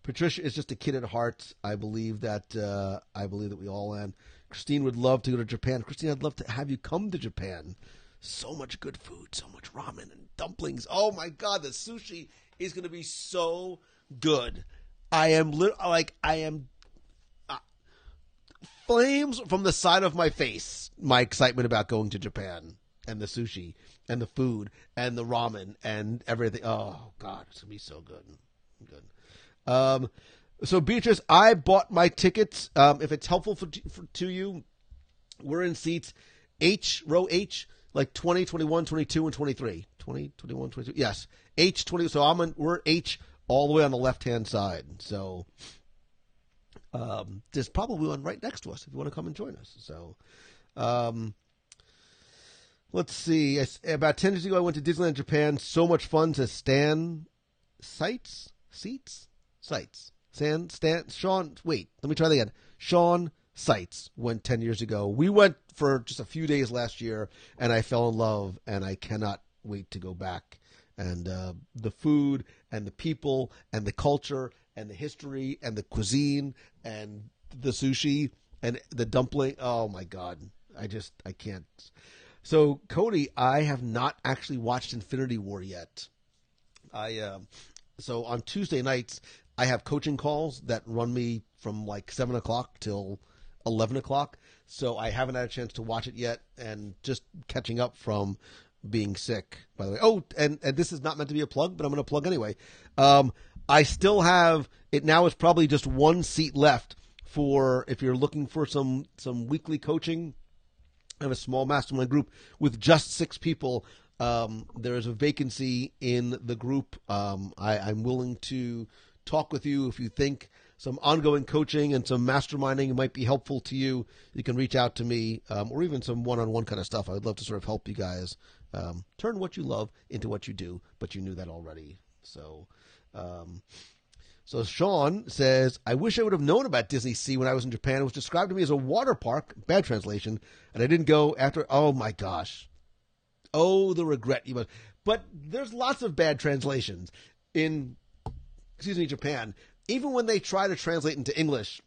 Patricia is just a kid at heart. I believe that we all am. Christine would love to go to Japan. Christine, I'd love to have you come to Japan. So much good food, so much ramen and dumplings. Oh my God, the sushi is going to be so good. I am flames from the side of my face. My excitement about going to Japan and the sushi and the food and the ramen and everything. Oh God, it's going to be so good. So Beatrice, I bought my tickets. If it's helpful to you, we're in seats row H, like 20, 21, 22, and 23. 20, 21, 22. Yes. H 20. So we're H all the way on the left-hand side. So, there's probably one right next to us if you want to come and join us. So, let's see. About 10 years ago, I went to Disneyland Japan. So much fun to Sean, wait, let me try that again. Sean Seitz went 10 years ago. We went for just a few days last year, and I fell in love, and I cannot wait to go back. And the food and the people and the culture and the history and the cuisine and the sushi and the dumpling. Oh, my God. I can't. So, Cody, I have not actually watched Infinity War yet. So on Tuesday nights, I have coaching calls that run me from like 7 o'clock till 11 o'clock. So I haven't had a chance to watch it yet, and just catching up from being sick, by the way. Oh, and this is not meant to be a plug, but I'm going to plug anyway. I still have, it now is probably just one seat left for, if you're looking for some weekly coaching. I have a small mastermind group with just 6 people. There is a vacancy in the group. I'm willing to talk with you if you think some ongoing coaching and some masterminding might be helpful to you. You can reach out to me, or even some one-on-one kind of stuff. I would love to sort of help you guys turn what you love into what you do, but you knew that already. So Sean says, I wish I would have known about Disney Sea when I was in Japan. It was described to me as a water park, bad translation, and I didn't go after. Oh my gosh. Oh, the regret you must. But there's lots of bad translations in, Japan. Even when they try to translate into English,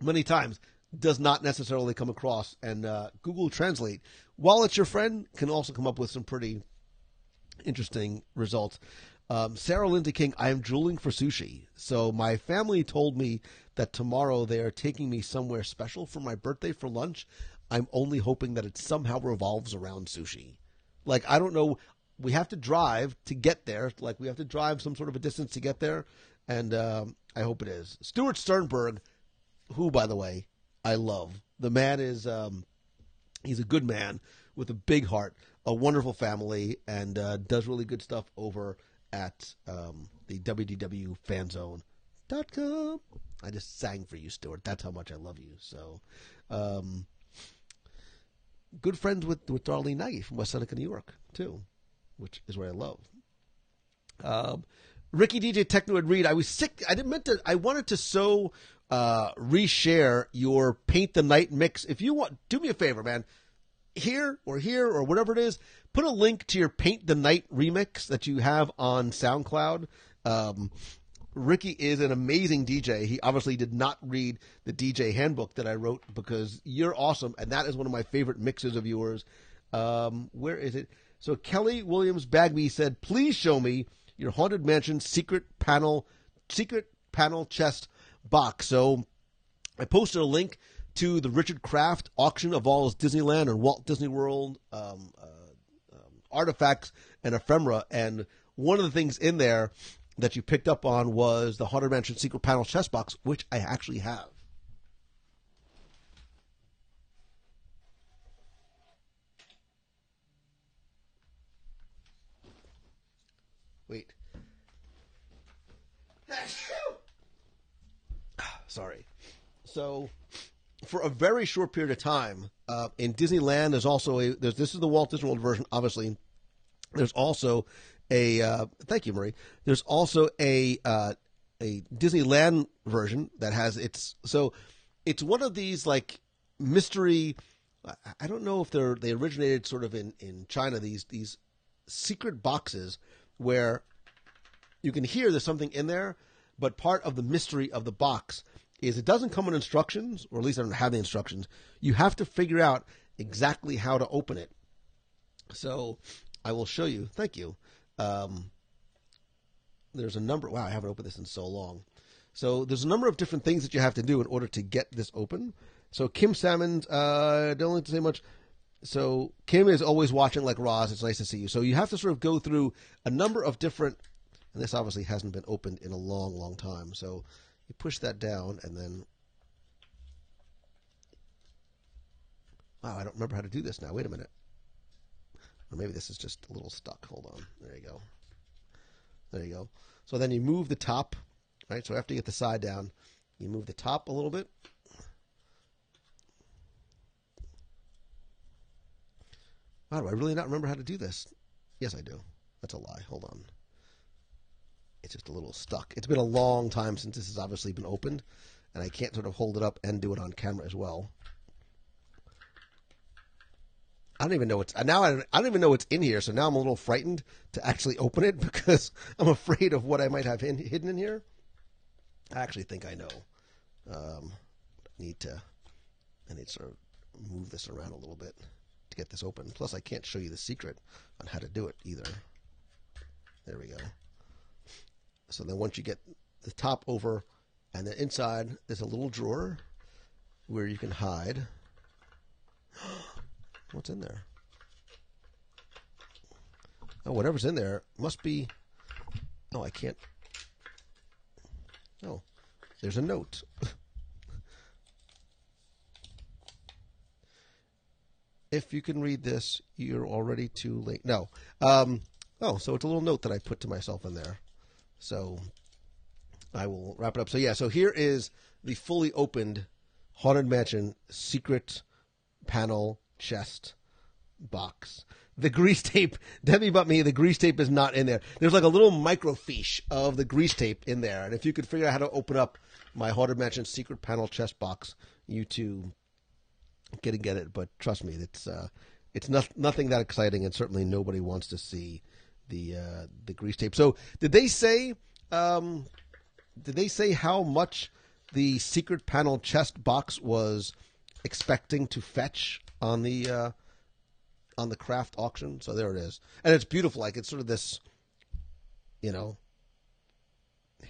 many times does not necessarily come across. And Google Translate, while it's your friend, can also come up with some pretty interesting results. Sarah Linda King, I am drooling for sushi. So my family told me that tomorrow they are taking me somewhere special for my birthday for lunch. I'm only hoping that it somehow revolves around sushi. Like, I don't know. We have to drive to get there. Like, we have to drive some sort of a distance to get there. And I hope it is. Stuart Sternberg, who, by the way, I love. The man is, he's a good man with a big heart, a wonderful family, and does really good stuff over at the WDW fanzone.com. I just sang for you, Stuart. That's how much I love you. So, good friends with Darlene Nagy from West Seneca, New York, too, which is what I love. Ricky DJ Techno and Reed, I was sick. I wanted to reshare your Paint the Night mix. If you want, do me a favor, man. Here or whatever it is, put a link to your Paint the Night remix that you have on SoundCloud. Ricky is an amazing DJ. He obviously did not read the DJ handbook that I wrote because you're awesome, and that is one of my favorite mixes of yours. Where is it? So Kelly Williams Bagby said, please show me your Haunted Mansion secret panel chest box. So I posted a link to the Richard Kraft auction of all his Disneyland and Walt Disney World artifacts and ephemera, and one of the things in there that you picked up on was the Haunted Mansion secret panel chest box, which I actually have. Wait. Sorry. So, for a very short period of time, in Disneyland, there's also this is the Walt Disney World version, obviously. There's also thank you, Marie. There's also a Disneyland version that has it's one of these like mystery. I don't know if they originated sort of in China. These secret boxes where you can hear there's something in there, but part of the mystery of the box is it doesn't come with instructions, or at least I don't have the instructions. You have to figure out exactly how to open it. So I will show you. Thank you. There's a number. Wow, I haven't opened this in so long. So there's a number of different things that you have to do in order to get this open. So Kim Salmons, don't like to say much. So Kim is always watching like Roz. It's nice to see you. So you have to sort of go through a number of different, and this obviously hasn't been opened in a long, long time. So you push that down and then, wow, I don't remember how to do this now. Wait a minute. Or maybe this is just a little stuck. Hold on. There you go. There you go. So then you move the top, right? So after you get the side down, you move the top a little bit. Wow, do I really not remember how to do this? Yes, I do. That's a lie. Hold on. It's just a little stuck. It's been a long time since this has obviously been opened, and I can't sort of hold it up and do it on camera as well. I don't even know I don't even know what's in here, so now I'm a little frightened to actually open it because I'm afraid of what I might have hidden in here. I actually think I know. I need to sort of move this around a little bit to get this open. Plus, I can't show you the secret on how to do it either. There we go. So then once you get the top over, and then inside there's a little drawer where you can hide. What's in there? Oh, whatever's in there must be... Oh, I can't... Oh, there's a note. If you can read this, you're already too late. No. Oh, so it's a little note that I put to myself in there. So I will wrap it up. So yeah, so here is the fully opened Haunted Mansion secret panel chest box. The grease tape, Debbie but me, the grease tape is not in there. There's like a little microfiche of the grease tape in there. And if you could figure out how to open up my Haunted Mansion secret panel chest box, you too get it. But trust me, it's nothing that exciting, and certainly nobody wants to see the grease tape. So did they say how much the secret panel chest box was expecting to fetch on the craft auction? So there it is, and it's beautiful. Like it's sort of this,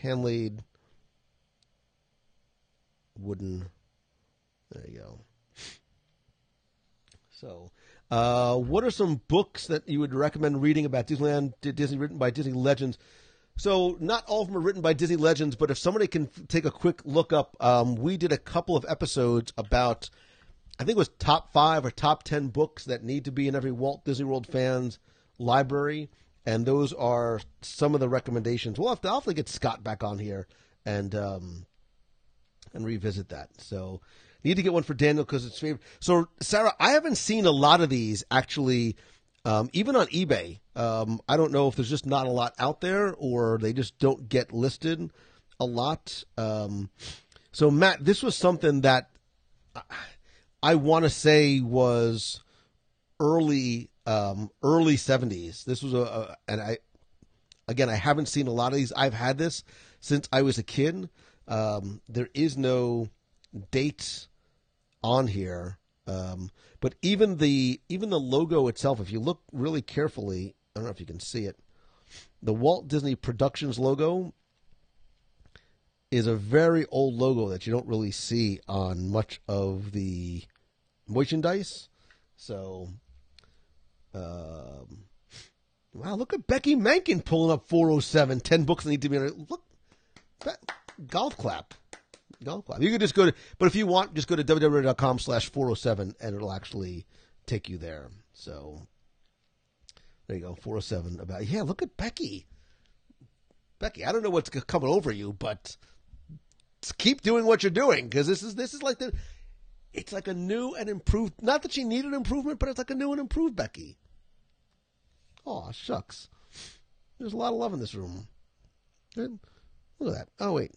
hand-laid wooden. There you go. So, what are some books that you would recommend reading about Disneyland, Disney, written by Disney legends? So not all of them are written by Disney legends, but if somebody can take a quick look up, we did a couple of episodes about, I think it was top 5 or top 10 books that need to be in every Walt Disney World fan's library, and those are some of the recommendations. I'll have to get Scott back on here and revisit that. So need to get one for Daniel because it's favorite. So Sarah, I haven't seen a lot of these actually, even on eBay. I don't know if there's just not a lot out there or they just don't get listed a lot. So Matt, this was something that I want to say was early 70s. This was I haven't seen a lot of these. I've had this since I was a kid. There is no date on here. But even the logo itself, if you look really carefully, I don't know if you can see it, the Walt Disney Productions logo is a very old logo that you don't really see on much of the merchandise. So, wow, look at Becky Mankin pulling up 407, 10 books that need to be in it. Look, golf clap. You could just go to, but if you want, just go to WDW.com/407 and it'll actually take you there. So there you go, 407 about, yeah, look at Becky. Becky, I don't know what's coming over you, but keep doing what you're doing, because this is like it's like a new and improved, not that she needed improvement, but it's like a new and improved Becky. Oh, shucks. There's a lot of love in this room. Look at that. Oh, wait.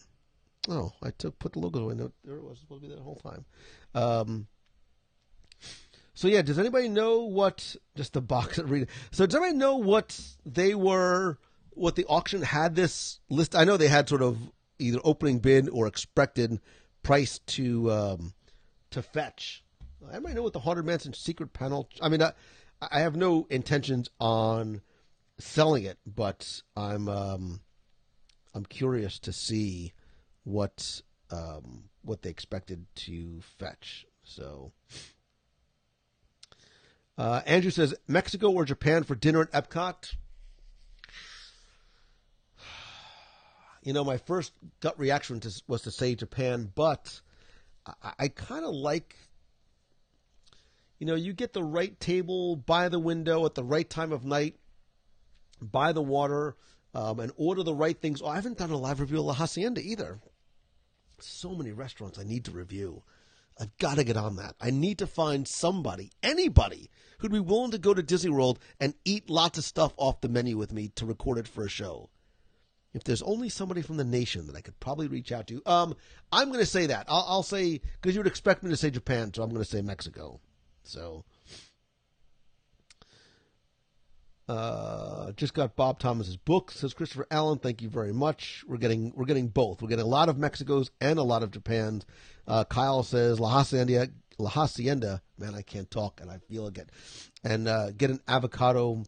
Oh, I put the logo away. No, there it was. Supposed to be there the whole time. So, yeah, does anybody know what, just the box and read it. So, does anybody know what what the auction had this list? I know they had sort of either opening bid or expected price to fetch. Anybody know what the Haunted Mansion secret panel? I mean, I have no intentions on selling it, but I'm curious to see what they expected to fetch. So. Andrew says, Mexico or Japan for dinner at Epcot? You know, my first gut reaction was to say Japan, but I kind of like, you know, you get the right table by the window at the right time of night, by the water, and order the right things. Oh, I haven't done a live review of La Hacienda either. So many restaurants I need to review. I've got to get on that. I need to find somebody, anybody, who'd be willing to go to Disney World and eat lots of stuff off the menu with me to record it for a show. If there's only somebody from the nation that I could probably reach out to, I'm going to say that. I'll say, because you would expect me to say Japan, so I'm going to say Mexico. So, just got Bob Thomas's book, says Christopher Allen. Thank you very much. We're getting both. We're getting a lot of Mexico's and a lot of Japan's. Kyle says La Hacienda. Man, I can't talk, and I feel again. And get an avocado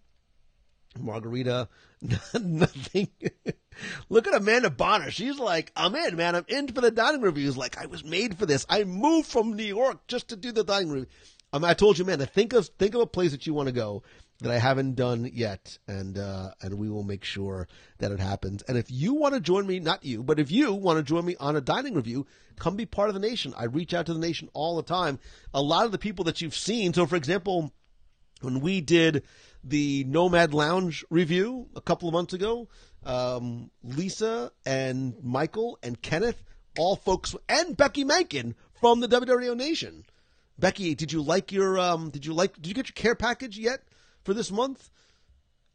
margarita. Nothing. Look at Amanda Bonner. She's like, I'm in, man. I'm in for the dining reviews. Like, I was made for this. I moved from New York just to do the dining review. I told you, man, to think of a place that you want to go that I haven't done yet, and we will make sure that it happens. And if you want to join me, not you, but if you want to join me on a dining review, come be part of the nation. I reach out to the nation all the time. A lot of the people that you've seen, so for example, when we did the Nomad Lounge review a couple of months ago, Lisa and Michael and Kenneth, all folks, and Becky Mankin from the WDW Radio Nation. Becky, did you get your care package yet for this month?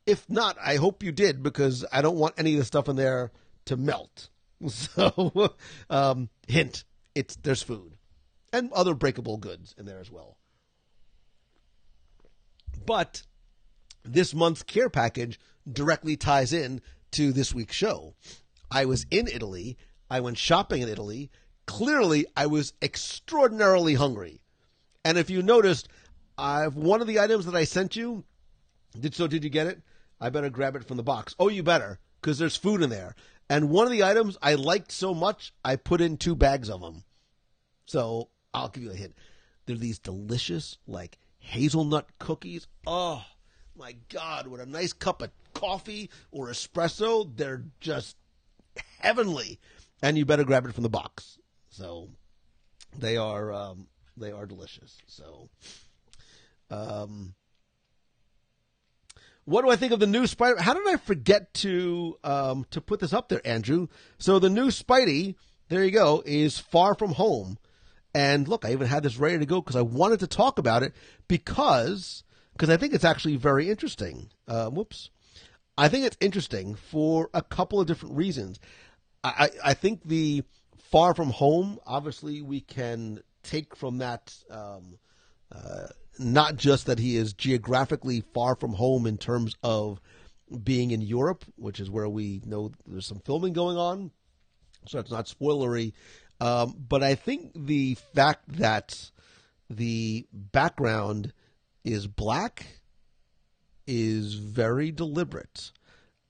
If not, I hope you did, because I don't want any of the stuff in there to melt. So, hint, there's food and other breakable goods in there as well. But this month's care package directly ties in to this week's show. I was in Italy. I went shopping in Italy. Clearly, I was extraordinarily hungry. And if you noticed, one of the items that I sent you, did you get it? I better grab it from the box. Oh, you better, because there's food in there. And one of the items I liked so much, I put in 2 bags of them. So I'll give you a hint. They're these delicious, like, hazelnut cookies. Oh, my God, with a nice cup of coffee or espresso, they're just heavenly. And you better grab it from the box. So they are delicious. So, what do I think of the new Spider? How did I forget to put this up there, Andrew? So the new Spidey, there you go, is Far From Home. And look, I even had this ready to go because I wanted to talk about it because I think it's actually very interesting. I think it's interesting for a couple of different reasons. I think the Far From Home, obviously we can take from that not just that he is geographically far from home in terms of being in Europe, which is where we know there's some filming going on, so it's not spoilery. But I think the fact that the background is black is very deliberate.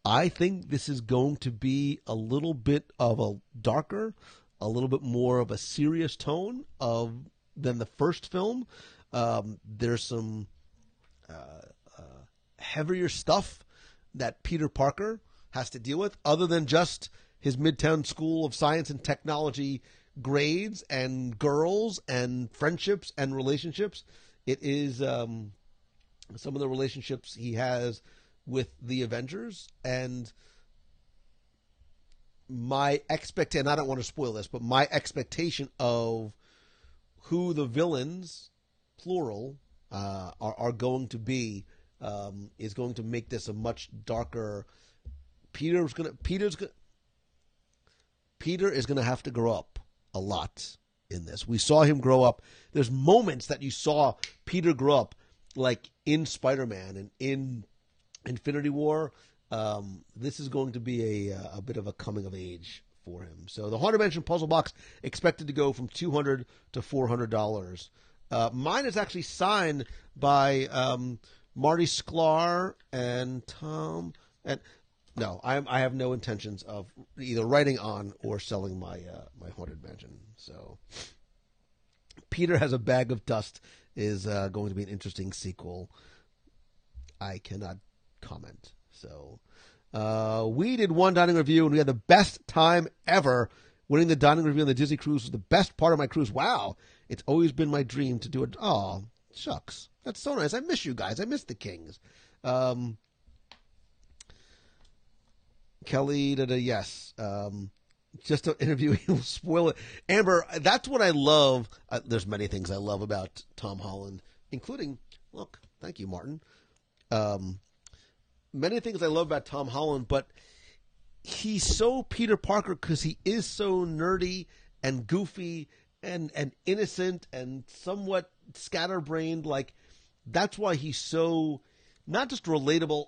I think this is going to be a little bit of a darker, a little bit more of a serious tone than the first film. There's some heavier stuff that Peter Parker has to deal with, other than just his Midtown School of Science and Technology grades and girls and friendships and relationships. It is some of the relationships he has with the Avengers, and my expectation, I don't want to spoil this, but my expectation of who the villains, plural, are going to be is going to make this a much darker. Peter is going to have to grow up a lot in this. We saw him grow up. There's moments that you saw Peter grow up, like in Spider-Man and in Infinity War. This is going to be a bit of a coming of age for him. So the Haunted Mansion puzzle box expected to go from $200 to $400. Mine is actually signed by Marty Sklar and Tom. And no, I have no intentions of either writing on or selling my my Haunted Mansion. So Peter Has a Bag of Dust is going to be an interesting sequel. I cannot comment. So we did one dining review, and we had the best time ever. Winning the dining review on the Disney cruise was the best part of my cruise. Wow. It's always been my dream to do it. Oh, shucks. That's so nice. I miss you guys. I miss the Kings. Kelly, yes. Just an interview, he will spoil it. Amber, that's what I love. There's many things I love about Tom Holland, including, look, thank you, Martin. Many things I love about Tom Holland, but he's so Peter Parker because he is so nerdy and goofy and innocent and somewhat scatterbrained. Like, that's why he's so not just relatable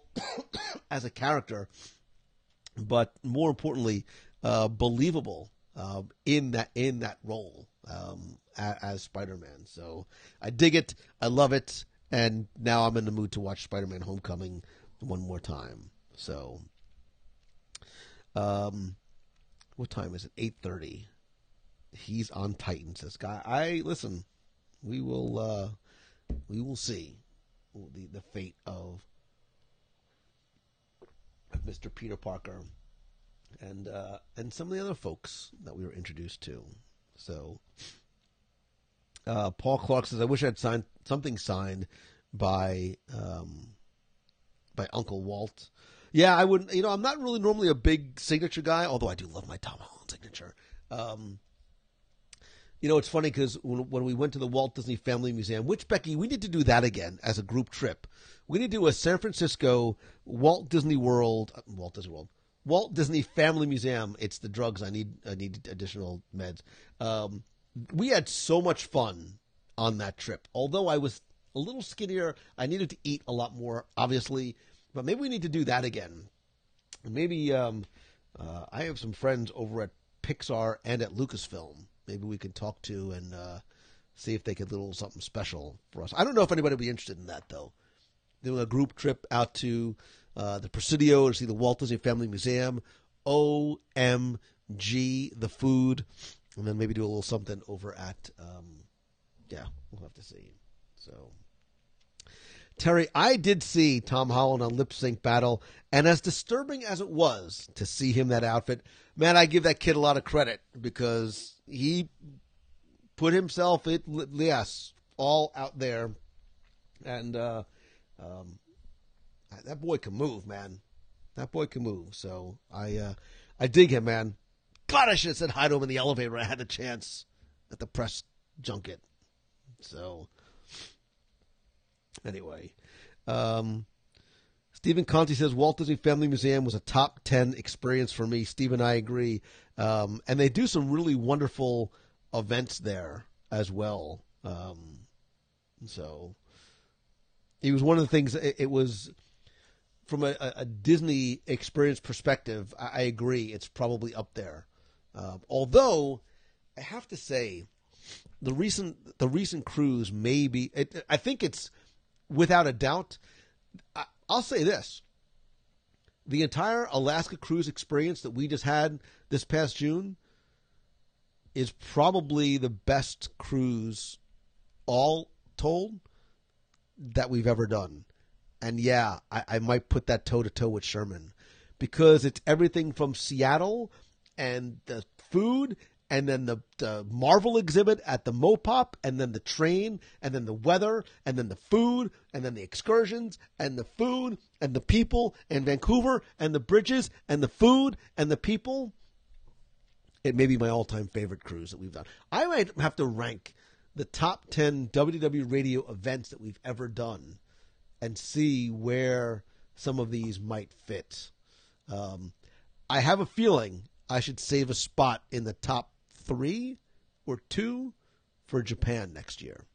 as a character, but more importantly, believable in that role as Spider-Man. So I dig it. I love it. And now I'm in the mood to watch Spider-Man Homecoming one more time. So, what time is it? 8:30. He's on Titans. This guy. Listen. We will see the fate of Mr. Peter Parker and some of the other folks that we were introduced to. So, Paul Clark says, "I wish I'd signed something signed by Uncle Walt." Yeah, I wouldn't. I'm not really normally a big signature guy, although I do love my Tom Holland signature. It's funny because when we went to the Walt Disney Family Museum, which, Becky, we need to do that again as a group trip. We need to do a San Francisco Walt Disney Family Museum. It's the drugs. I need additional meds. We had so much fun on that trip. Although I was a little skinnier, I needed to eat a lot more, obviously. But maybe we need to do that again. Maybe I have some friends over at Pixar and at Lucasfilm. Maybe we can talk to and see if they could do something special for us. I don't know if anybody would be interested in that, though. Doing a group trip out to the Presidio to see the Walt Disney Family Museum. OMG, the food. And then maybe do a little something over at, we'll have to see. So, Terry, I did see Tom Holland on Lip Sync Battle, and as disturbing as it was to see him that outfit, man, I give that kid a lot of credit because he put himself, all out there, and that boy can move, man. That boy can move. So I dig him, man. God, I should have said hi to him in the elevator when I had the chance at the press junket. So, anyway. Stephen Conti says, Walt Disney Family Museum was a top 10 experience for me. Stephen, I agree. And they do some really wonderful events there as well. So, it was one of the things, it was... From a Disney experience perspective, I agree. It's probably up there. Although, I have to say, the recent cruise may be... I think it's, without a doubt... I'll say this. The entire Alaska cruise experience that we just had this past June is probably the best cruise, all told, that we've ever done. And yeah, I might put that toe-to-toe with Sherman because it's everything from Seattle and the food and then the Marvel exhibit at the Mopop and then the train and then the weather and then the food and then the excursions and the food and the people and Vancouver and the bridges and the food and the people. It may be my all-time favorite cruise that we've done. I might have to rank the top 10 WDW Radio events that we've ever done. and see where some of these might fit. I have a feeling I should save a spot in the top 3 or 2 for Japan next year.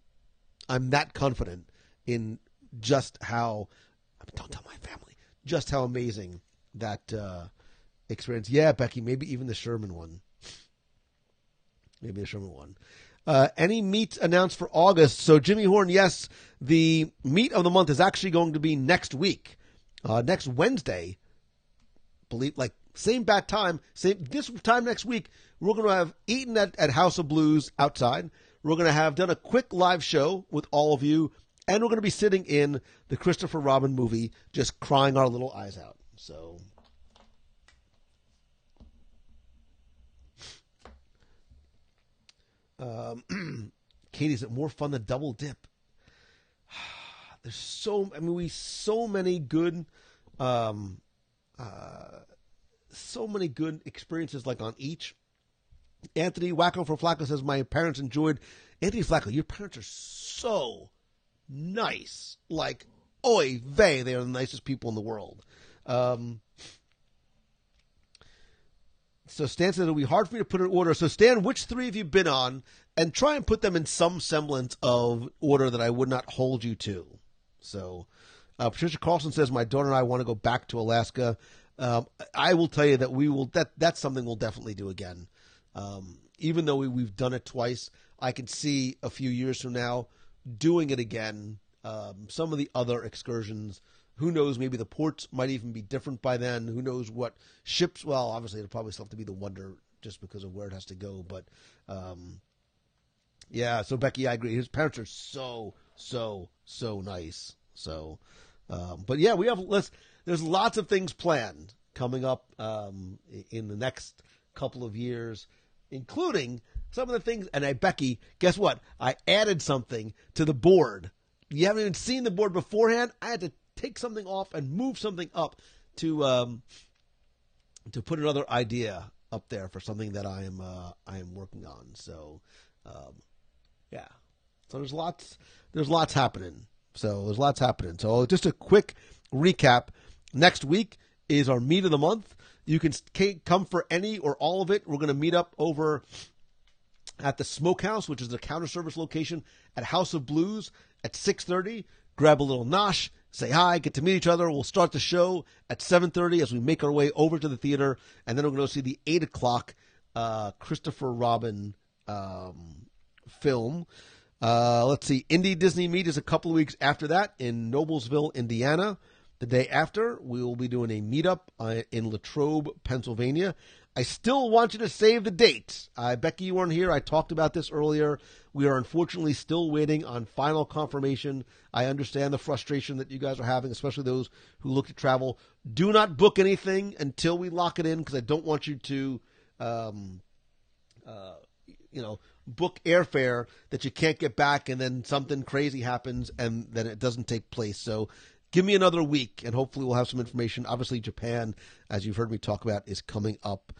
I'm that confident in just how, don't tell my family, just how amazing that experience. Yeah, Becky, maybe even the Sherman one. Any meet announced for August? So Jimmy Horn, yes, the meet of the month is actually going to be next week. Next Wednesday, same bat time, this time next week, we're going to have eaten at House of Blues outside. We're going to have done a quick live show with all of you, and we're going to be sitting in the Christopher Robin movie, just crying our little eyes out. So, Katie, is it more fun than double dip? There's so many good, so many good experiences on each. Anthony Wacko from Flacco says, my parents enjoyed. Anthony Flacco, your parents are so nice. Oy vey, they are the nicest people in the world. So Stan said it'll be hard for me to put an order. So Stan, which 3 have you been on? And try and put them in some semblance of order that I would not hold you to. So Patricia Carlson says, my daughter and I want to go back to Alaska. I will tell you that we will. That's something we'll definitely do again. Even though we've done it twice, I can see a few years from now doing it again. Some of the other excursions, who knows, maybe the ports might even be different by then. Who knows what ships, well, obviously it'll probably still have to be the Wonder just because of where it has to go. But, yeah, so Becky, I agree. His parents are so nice. So, but yeah, there's lots of things planned coming up in the next couple of years, including some of the things. And Becky, guess what? I added something to the board. You haven't even seen the board beforehand. I had to take something off and move something up to put another idea up there for something that I am working on. So, yeah. So there's lots happening. So just a quick recap. Next week is our meet of the month. You can come for any or all of it. We're going to meet up over at the Smokehouse, which is the counter service location at House of Blues at 6:30. Grab a little nosh, say hi, get to meet each other. We'll start the show at 7:30 as we make our way over to the theater, and then we're going to see the 8 o'clock Christopher Robin film. Let's see, Indie Disney Meet is a couple of weeks after that in Noblesville, Indiana. The day after, we will be doing a meetup in Latrobe, Pennsylvania. I still want you to save the date. Becky, you weren't here. I talked about this earlier. We are unfortunately still waiting on final confirmation. I understand the frustration that you guys are having, especially those who look to travel. Do not book anything until we lock it in, because I don't want you to, book airfare that you can't get back, and then something crazy happens, and then it doesn't take place. So give me another week, and hopefully we'll have some information. Obviously, Japan, as you've heard me talk about, is coming up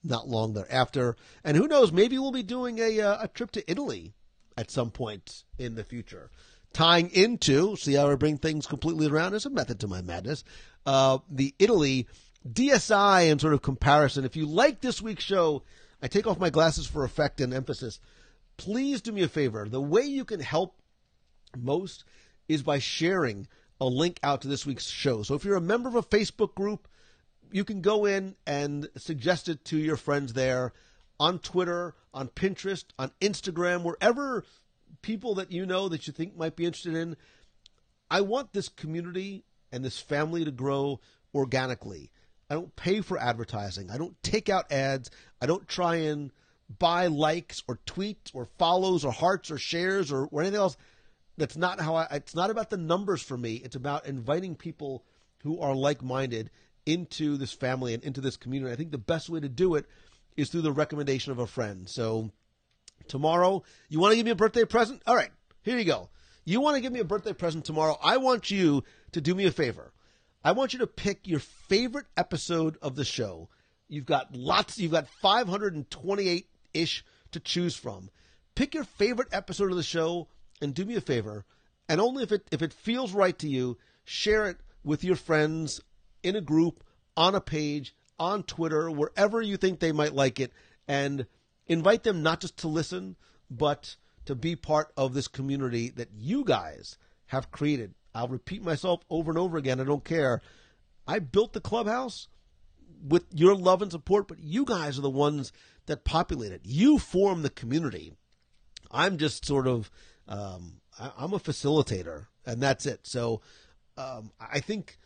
not long thereafter. And who knows, maybe we'll be doing a trip to Italy at some point in the future. Tying into, see how I bring things completely around? There's a method to my madness. The Italy DSI and sort of comparison. If you like this week's show, I take off my glasses for effect and emphasis. Please do me a favor. The way you can help most is by sharing a link out to this week's show. So if you're a member of a Facebook group, you can go in and suggest it to your friends there, on Twitter, on Pinterest, on Instagram, wherever people that you know that you think might be interested in. I want this community and this family to grow organically. I don't pay for advertising. I don't take out ads. I don't try and buy likes or tweets or follows or hearts or shares or anything else. That's not how it's not about the numbers for me. It's about inviting people who are like-minded into this family and into this community. I think the best way to do it is through the recommendation of a friend. So tomorrow, you want to give me a birthday present? All right, here you go. You want to give me a birthday present tomorrow? I want you to do me a favor. I want you to pick your favorite episode of the show. You've got 528-ish to choose from. Pick your favorite episode of the show and do me a favor And only if it feels right to you, share it with your friends in a group, on a page, on Twitter, wherever you think they might like it, and invite them not just to listen, but to be part of this community that you guys have created. I'll repeat myself over and over again. I don't care. I built the clubhouse with your love and support, but you guys are the ones that populate it. You form the community. I'm just sort of, I'm a facilitator, and that's it. So I think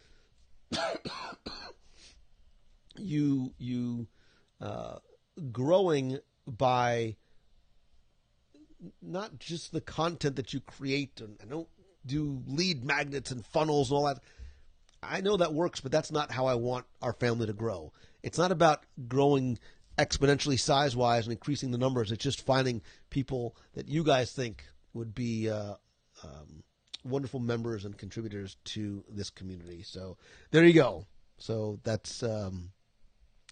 you growing by not just the content that you create, and I don't do lead magnets and funnels and all that. I know that works, but that's not how I want our family to grow. It's not about growing exponentially size-wise and increasing the numbers. It's just finding people that you guys think would be wonderful members and contributors to this community. So there you go. So that's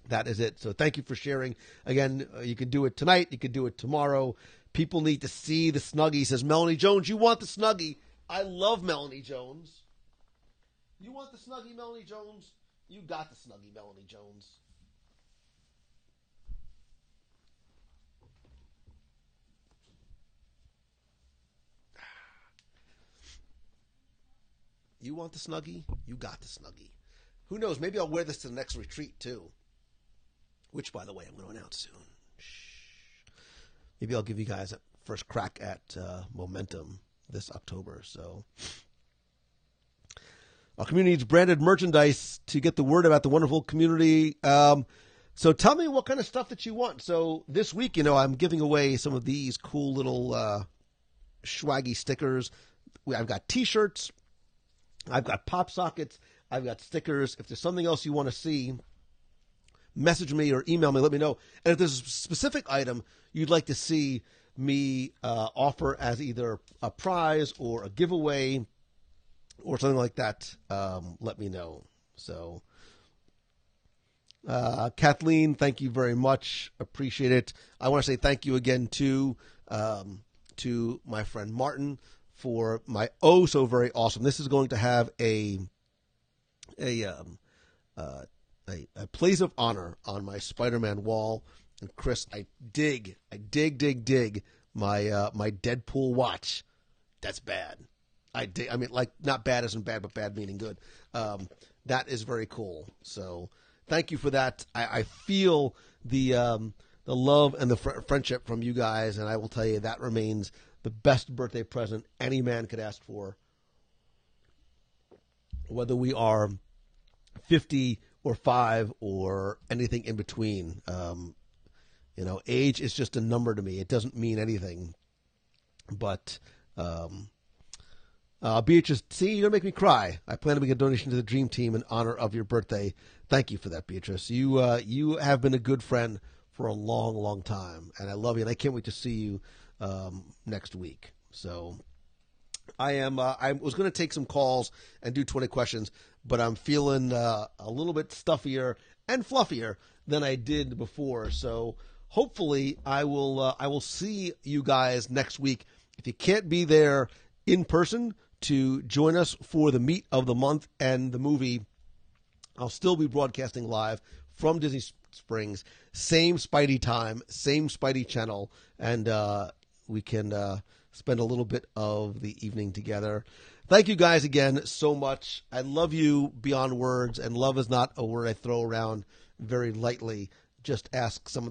that is it. So thank you for sharing. Again, you can do it tonight. You can do it tomorrow. People need to see the Snuggie. Says Melanie Jones, you want the Snuggie. I love Melanie Jones. You want the Snuggie, Melanie Jones? You got the Snuggie, Melanie Jones. You want the Snuggie? You got the Snuggie. Who knows? Maybe I'll wear this to the next retreat, too. Which, by the way, I'm going to announce soon. Shh. Maybe I'll give you guys a first crack at Momentum this October. So our community needs branded merchandise to get the word about the wonderful community. So tell me what kind of stuff that you want. So this week, I'm giving away some of these cool little swaggy stickers. I've got T-shirts. I've got pop sockets. I've got stickers. If there's something else you want to see, message me or email me. Let me know. And if there's a specific item you'd like to see me offer as either a prize or a giveaway or something like that, let me know. So, Kathleen, thank you very much. Appreciate it. I want to say thank you again to my friend Martin for my so very awesome. This is going to have a place of honor on my Spider-Man wall. And Chris, I dig my Deadpool watch. That's bad. I mean, like, not bad isn't bad, but bad meaning good. That is very cool. So thank you for that. I feel the love and the friendship from you guys, and I will tell you that remains the best birthday present any man could ask for. Whether we are 50 or 5 or anything in between. Age is just a number to me. It doesn't mean anything. But Beatrice, see, you're going to make me cry. I plan to make a donation to the Dream Team in honor of your birthday. Thank you for that, Beatrice. You have been a good friend for a long, long time, and I love you, and I can't wait to see you next week. So I was going to take some calls and do 20 questions, but I'm feeling a little bit stuffier and fluffier than I did before. So hopefully I will see you guys next week. If you can't be there in person to join us for the meet of the month and the movie, I'll still be broadcasting live from Disney Springs. Same Spidey time, same Spidey channel, and we can spend a little bit of the evening together. Thank you guys again so much. I love you beyond words, and love is not a word I throw around very lightly. Just ask some of